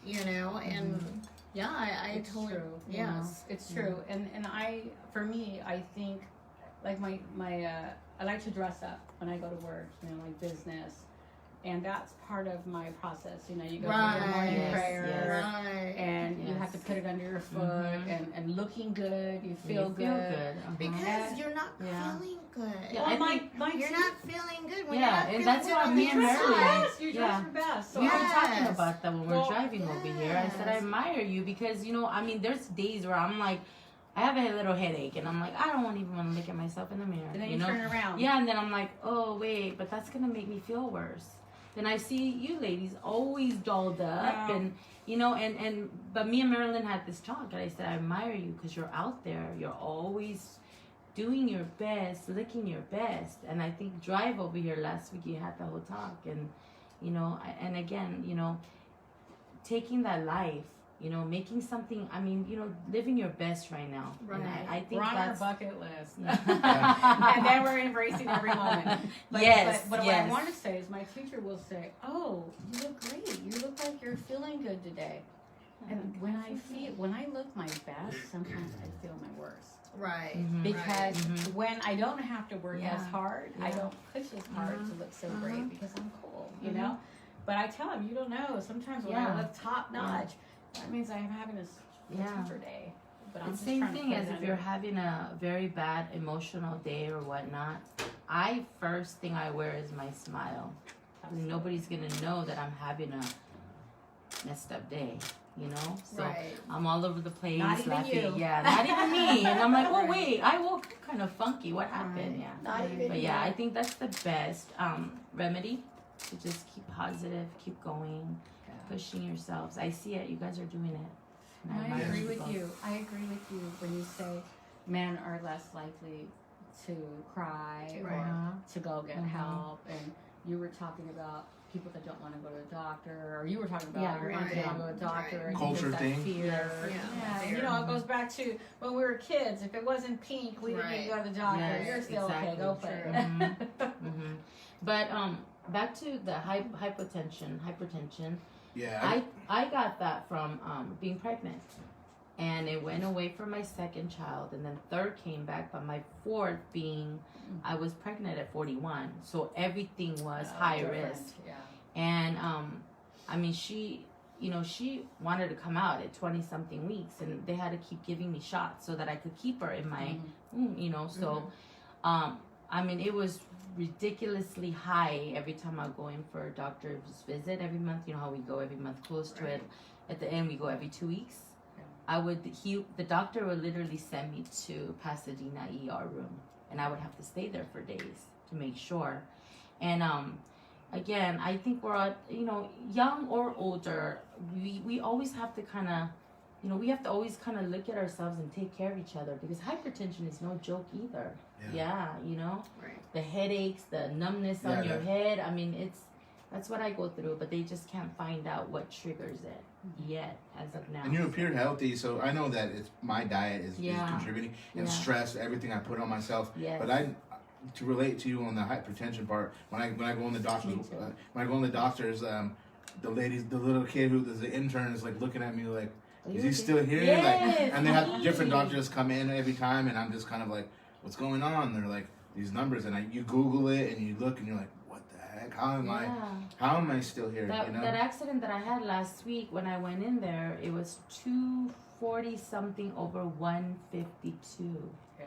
You know, and yeah, I It's totally, true. yes. It's true. And for me, I think, like my I like to dress up when I go to work, you know, like business. And that's part of my process. You know, you go to your morning Yes, prayer, Right. and you have to put it under your foot, and looking good, you feel You good. feel good. Because you're not Yeah. feeling good. Yeah, Well, I think- my You're teeth- not feeling good. When Yeah, you're not and feeling that's good, why you me and dress Marilyn- up. Yes, you dress Yeah. your best. So We were Yes. talking about that when we were Well, driving over here. I said, I yes. admire you because, you know, I mean, there's days where I'm like, I have a little headache and I'm like, I don't even want to look at myself in the mirror. And then you know? turn around. Yeah, and then I'm like, oh, wait, but that's going to make me feel worse. Then I see you ladies always dolled up No. and, you know, but me and Marilyn had this talk and I said, I admire you because you're out there. You're always doing your best, looking your best. And I think Drive over here last week, you had the whole talk. And, you know, and again, you know, taking that life, you know, making something, I mean, you know, living your best right now. Right. And I think We're on that's... our bucket list. Yeah. And then we're embracing every moment. Yes, But what yes. I want to say is my teacher will say, oh, you look great. You look like you're feeling good today. And when I look my best, sometimes I feel my worst. Right. Mhm. Because Mhm. when I don't have to work Yeah. as hard, I Yeah. don't push as hard to look so great Mhm. because I'm cool, you know? But I tell him, you don't know. Sometimes when I Yeah. look top notch, that means I'm having a Yeah. tougher day. But I'm The just same trying to thing put as it if under. you're having a very bad emotional day or whatnot. First thing I wear is my smile. Nobody's gonna know that I'm having a messed up day, you know? So Right. I'm all over the place Not even laughing. you. Yeah, not even me. And I'm like, oh Right. wait, I woke kind of funky. What happened? Yeah. Not even But you. yeah, I think that's the best remedy to just keep positive, keep going, pushing yourselves. I see it. You guys are doing it. And I admire agree with both. you. I agree with you when you say men are less likely to cry Right. or to go get Mhm. help. And you were talking about people that don't want to go to the doctor, or you were talking about Yeah, your aunt that don't right, go to the doctor. right. And Culture just that thing. Fear. Yes. Yeah, And, you know, it goes back to when we were kids. If it wasn't pink, we didn't need to go to the doctor. Yes, You're still okay. exactly. Go play. True. hmm But back to the hypertension. Yeah. I got that from being pregnant, and it went away for my second child, and then third came back, but my fourth being I was pregnant at 41, so everything was high Different. risk. Yeah. And I mean, she wanted to come out at 20 something weeks, and they had to keep giving me shots so that I could keep her in my womb, you know. So I mean, it was ridiculously high every time I go in for a doctor's visit every month. You know how we go every month, close to it. At the end, we go every 2 weeks. The doctor would literally send me to Pasadena ER room, and I would have to stay there for days to make sure. And again, I think we're all, you know, young or older, we always have to kind of, you know, we have to always kind of look at ourselves and take care of each other, because hypertension is no joke either. Yeah, you know, Right. the headaches, the numbness on your head. I mean, that's what I go through, but they just can't find out what triggers it yet as of now. And you appear healthy, so I know that it's my diet is contributing, and Yeah. stress, everything I put on myself. Yes. But to relate to you on the hypertension part, when I go in the doctor's, Me too. when I go in the doctor's, the little kid who is the intern is like looking at me like, Are is you he okay? still here? Yes, Like, and they have different me. doctors come in every time, and I'm just kind of like, what's going on? They're like these numbers, and you Google it and you look and you're like, what the heck? How am I still here? That, you know? that accident that I had last week when I went in there, it was 240 something over 152. Yeah.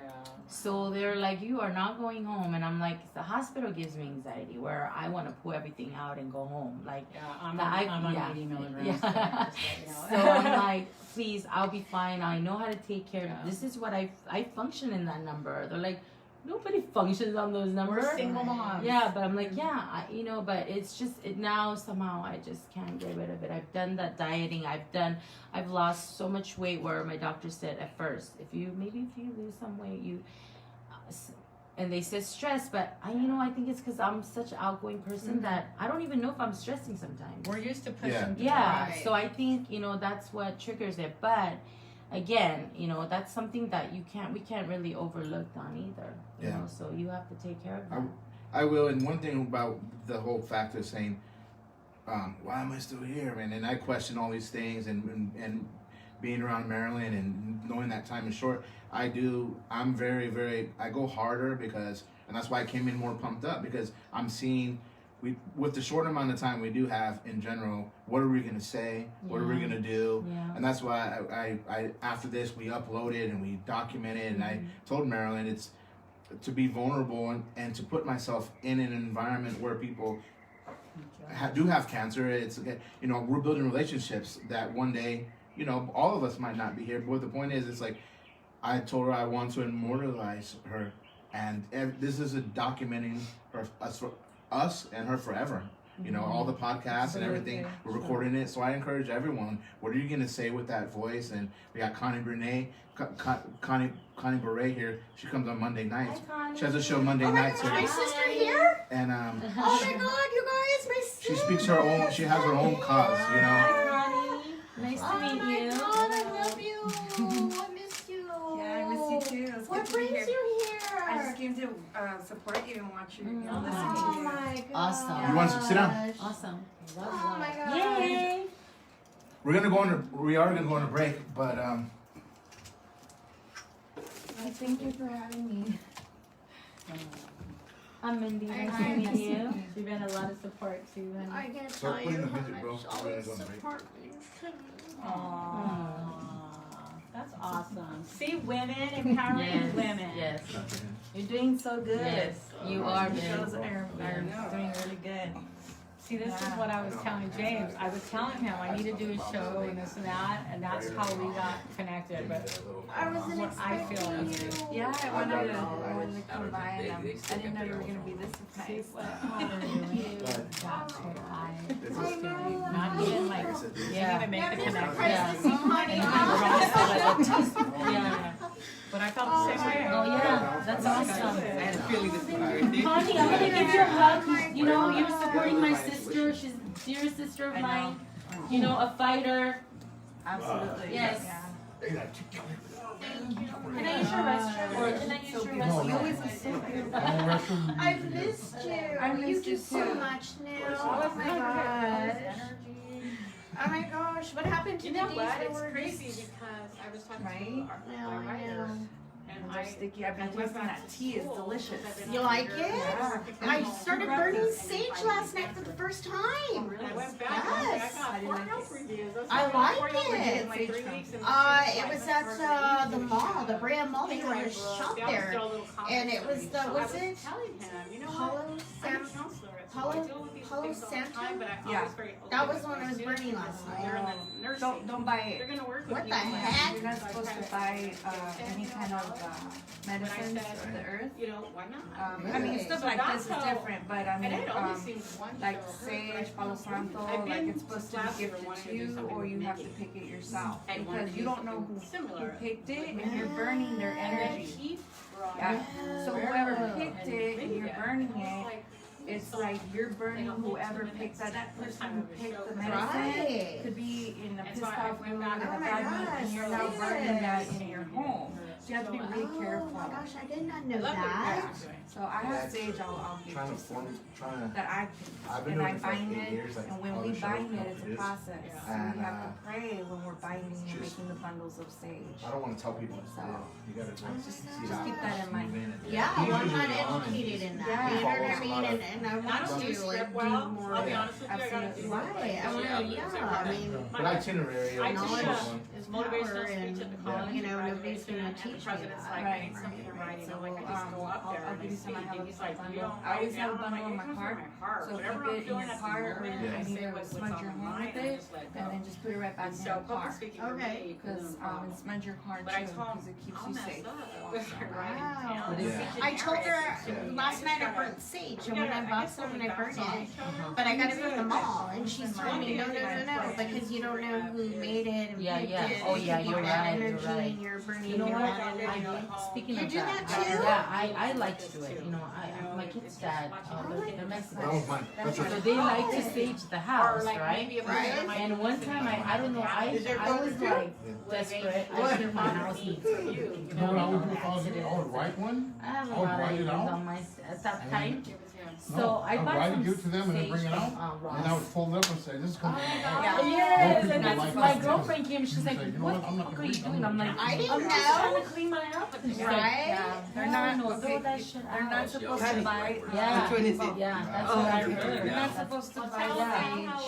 So they're like, you are not going home. And I'm like, the hospital gives me anxiety where I want to pull everything out and go home. Like, Yeah, I'm I'm on yeah. 80 milligrams. Yeah. Just So let you know. I'm like, please, I'll be fine. I know how to take care Yeah. of this. Is what I function in that number. They're like, nobody functions on those numbers. We're single moms. Yeah, but I'm like, yeah, but it's just now somehow I just can't get rid of it. I've done that dieting. I've lost so much weight where my doctor said at first, if you lose some weight, and they said stress, but I think it's because I'm such an outgoing person that I don't even know if I'm stressing sometimes. We're used to pushing. Yeah. through. Yeah, Right. so I think, that's what triggers it. But again, that's something that we can't really overlook on either. You Yeah. know, so you have to take care of that. I will. And one thing about the whole factor of saying, why am I still here, man? And I question all these things, and being around Maryland and knowing that time is short, I'm very, very, I go harder and that's why I came in more pumped up, because I'm seeing, with the short amount of time we do have in general, what are we going to say? What are we going to do? Yeah. And that's why I after this, we uploaded and we documented, and I told Marilyn it's to be vulnerable and to put myself in an environment where people do have cancer. It's, we're building relationships that one day, all of us might not be here. But the point is, it's like, I told her I want to immortalize her, and this is a documenting us and her forever. You know, all the podcasts and everything, we're recording it. So I encourage everyone, what are you going to say with that voice? And we got Connie Beret here. She comes on Monday nights. She has a show Monday nights My here. sister here? And Oh my God, you guys, my sister. she speaks her own, she has her own cause, you know. Hi, Connie. Nice to Oh meet my you. God, I love you. I miss you. Yeah, I miss you too. It's What good to be brings here. you here? I just came to support you and watch you, listen Oh to you. my God. Awesome. You want to sit down? Awesome. Oh my God. Yay. We are going to go on a break, but Thank you for having me. I'm Mindy. Nice Hi, to meet you. You've been a lot of support too, honey. I can't Start tell putting you the how music, bro. much We're gonna always go on break. support me. Aww. That's awesome. See, women empowering Yes. women. Yes. You're doing so good. Yes. You are, The Mindy. shows are doing really good. See, this is what I was telling James. I was telling him I need to do a show and this and that's how we got connected. But I wasn't what I feel expecting is you. Yeah, I wanted to come by and I didn't know you were going to be this nice. that's what I was I doing. know. Not even like, didn't even make the I'm connection. surprised to see Connie. Yeah. But I felt the same way. Oh, yeah. That's awesome. I had a feeling this was your thing. Connie, I'm gonna give you a hug. You know, you're supporting my sister. She's a dear sister of mine. You know, a fighter. Absolutely. Yes. Yeah. Can I use your restroom? Or can I use your No, restroom? no. I've missed you. I you missed do you so too. much now. Oh my gosh. Oh my gosh. What happened to You the know days what? that It's were crazy just- because I was talking Right? to No, our I writer, know. and They're sticky. I've been tasting that tea. It's delicious. You like it? Yeah. I started burning sage last night for the first time. I went back and I Yes. got 4 Yelp reviews. That's I why got like 4 Yelp reviews it. in like 3 weeks. And It was at the mall, the brand mall. They had a shop there. And it was the, what's I it? was telling him, you know what? Palo I'm a Sam. counselor. So Palo- I deal with these Palo things all the Santo? time, but I'm Yeah. always very open That was with when I was them. burning last night. They're in the nursing. Don't buy They're it. gonna work with What you. the heck? You're not supposed to buy any kind of medicines of the earth. You know, why not? I mean, stuff like this is That's how- different, but I And mean, it only seems one like show, sage, but Palo Santo, I've like been it's supposed to last be year gifted wanting to to do you, something or you with have to Mindy. pick it yourself. I wanted Because to you do don't know something who similar. picked it, and you're burning their And energy. he brought Yeah. So whoever picked and it and Mindy you're did. burning And I was it, like, it's like you're burning whoever picked that person who picked the medicine Right. could be in a And pissed so I off went mood, back in and a Oh my bad mood, gosh, and you're now yes. burning that in your home. So you have to be really Oh careful. my gosh, I did not know I love that. it. So I have sage, I'll give trying you to some form, trying to, that I I've can, been and I doing it for like bind 8 it, years, like and when all we the shows bind come it, up it's to a this. process. So And, we have to pray when we're binding and just- making the bundles of sage. I don't want to tell people what to do. You gotta Just see keep that in mind. Yeah, well, I'm not educated in that. Yeah. You know what I mean? And I I want don't do to like script do well. more. I'll be honest with you, I gotta do Right. I want to, yeah. I mean, But itinerary, I is took one. a is motivational power, speech at the and college. you know nobody's gonna and teach the me president's that. like, Right. I need something in writing. I'm like, I just go So, up there I'll and give I you some. I speak. have And a he's like, bundle. you don't I always write have a down. I'm bundle in like, my it comes car. from my heart. So Whatever keep I'm it in feeling your at the car, or moment, Yeah. I say either what's smudge on your my hand mind with and it, just let it and go. then just put it right back And in so your public car. speaking Okay. Because and smudge your car But I too, told because it keeps I'll you mess safe. up with her Wow. writing down. Yeah. I told her Yeah. last night I burnt sage, and when I bought some and I burned it, but I got it from the mall, and she told me no, because you don't know who made it and Yeah, who yeah. did it. Oh, It yeah, could be you're bad right, you're energy, right. and you're burning You know your what? own energy. Speaking You of do that that, too? yeah, I like to do it. You know, my kids' dad, they're That Mexican. was mine. That's So right. they like to stage the house, Or like right? maybe a Right. person might And one time, I don't know, I was like desperate. I should my house needs to be, You know what I would do if I was you? I would write one. I have a I would lot write of it things out. on my at that time. No, So I I'd bought write it, some give it to them, and then sage bring it out. from And I would fold it up and say, this is coming from my heart. Yeah. Yes, More and people that's like my that. girlfriend came. She's You like, say, you know "What what, I'm the not fuck gonna are you read, I'm doing?" I'm gonna like, I "I'm didn't just trying know. to clean my up." She's like, Right? Yeah, they're "No, not. no, Okay, throw that shit they're not out." supposed Honey. to buy. Yeah, Which one is it? yeah, that's Oh, what I okay. heard. They're not That's- supposed to Well, buy tell that. them how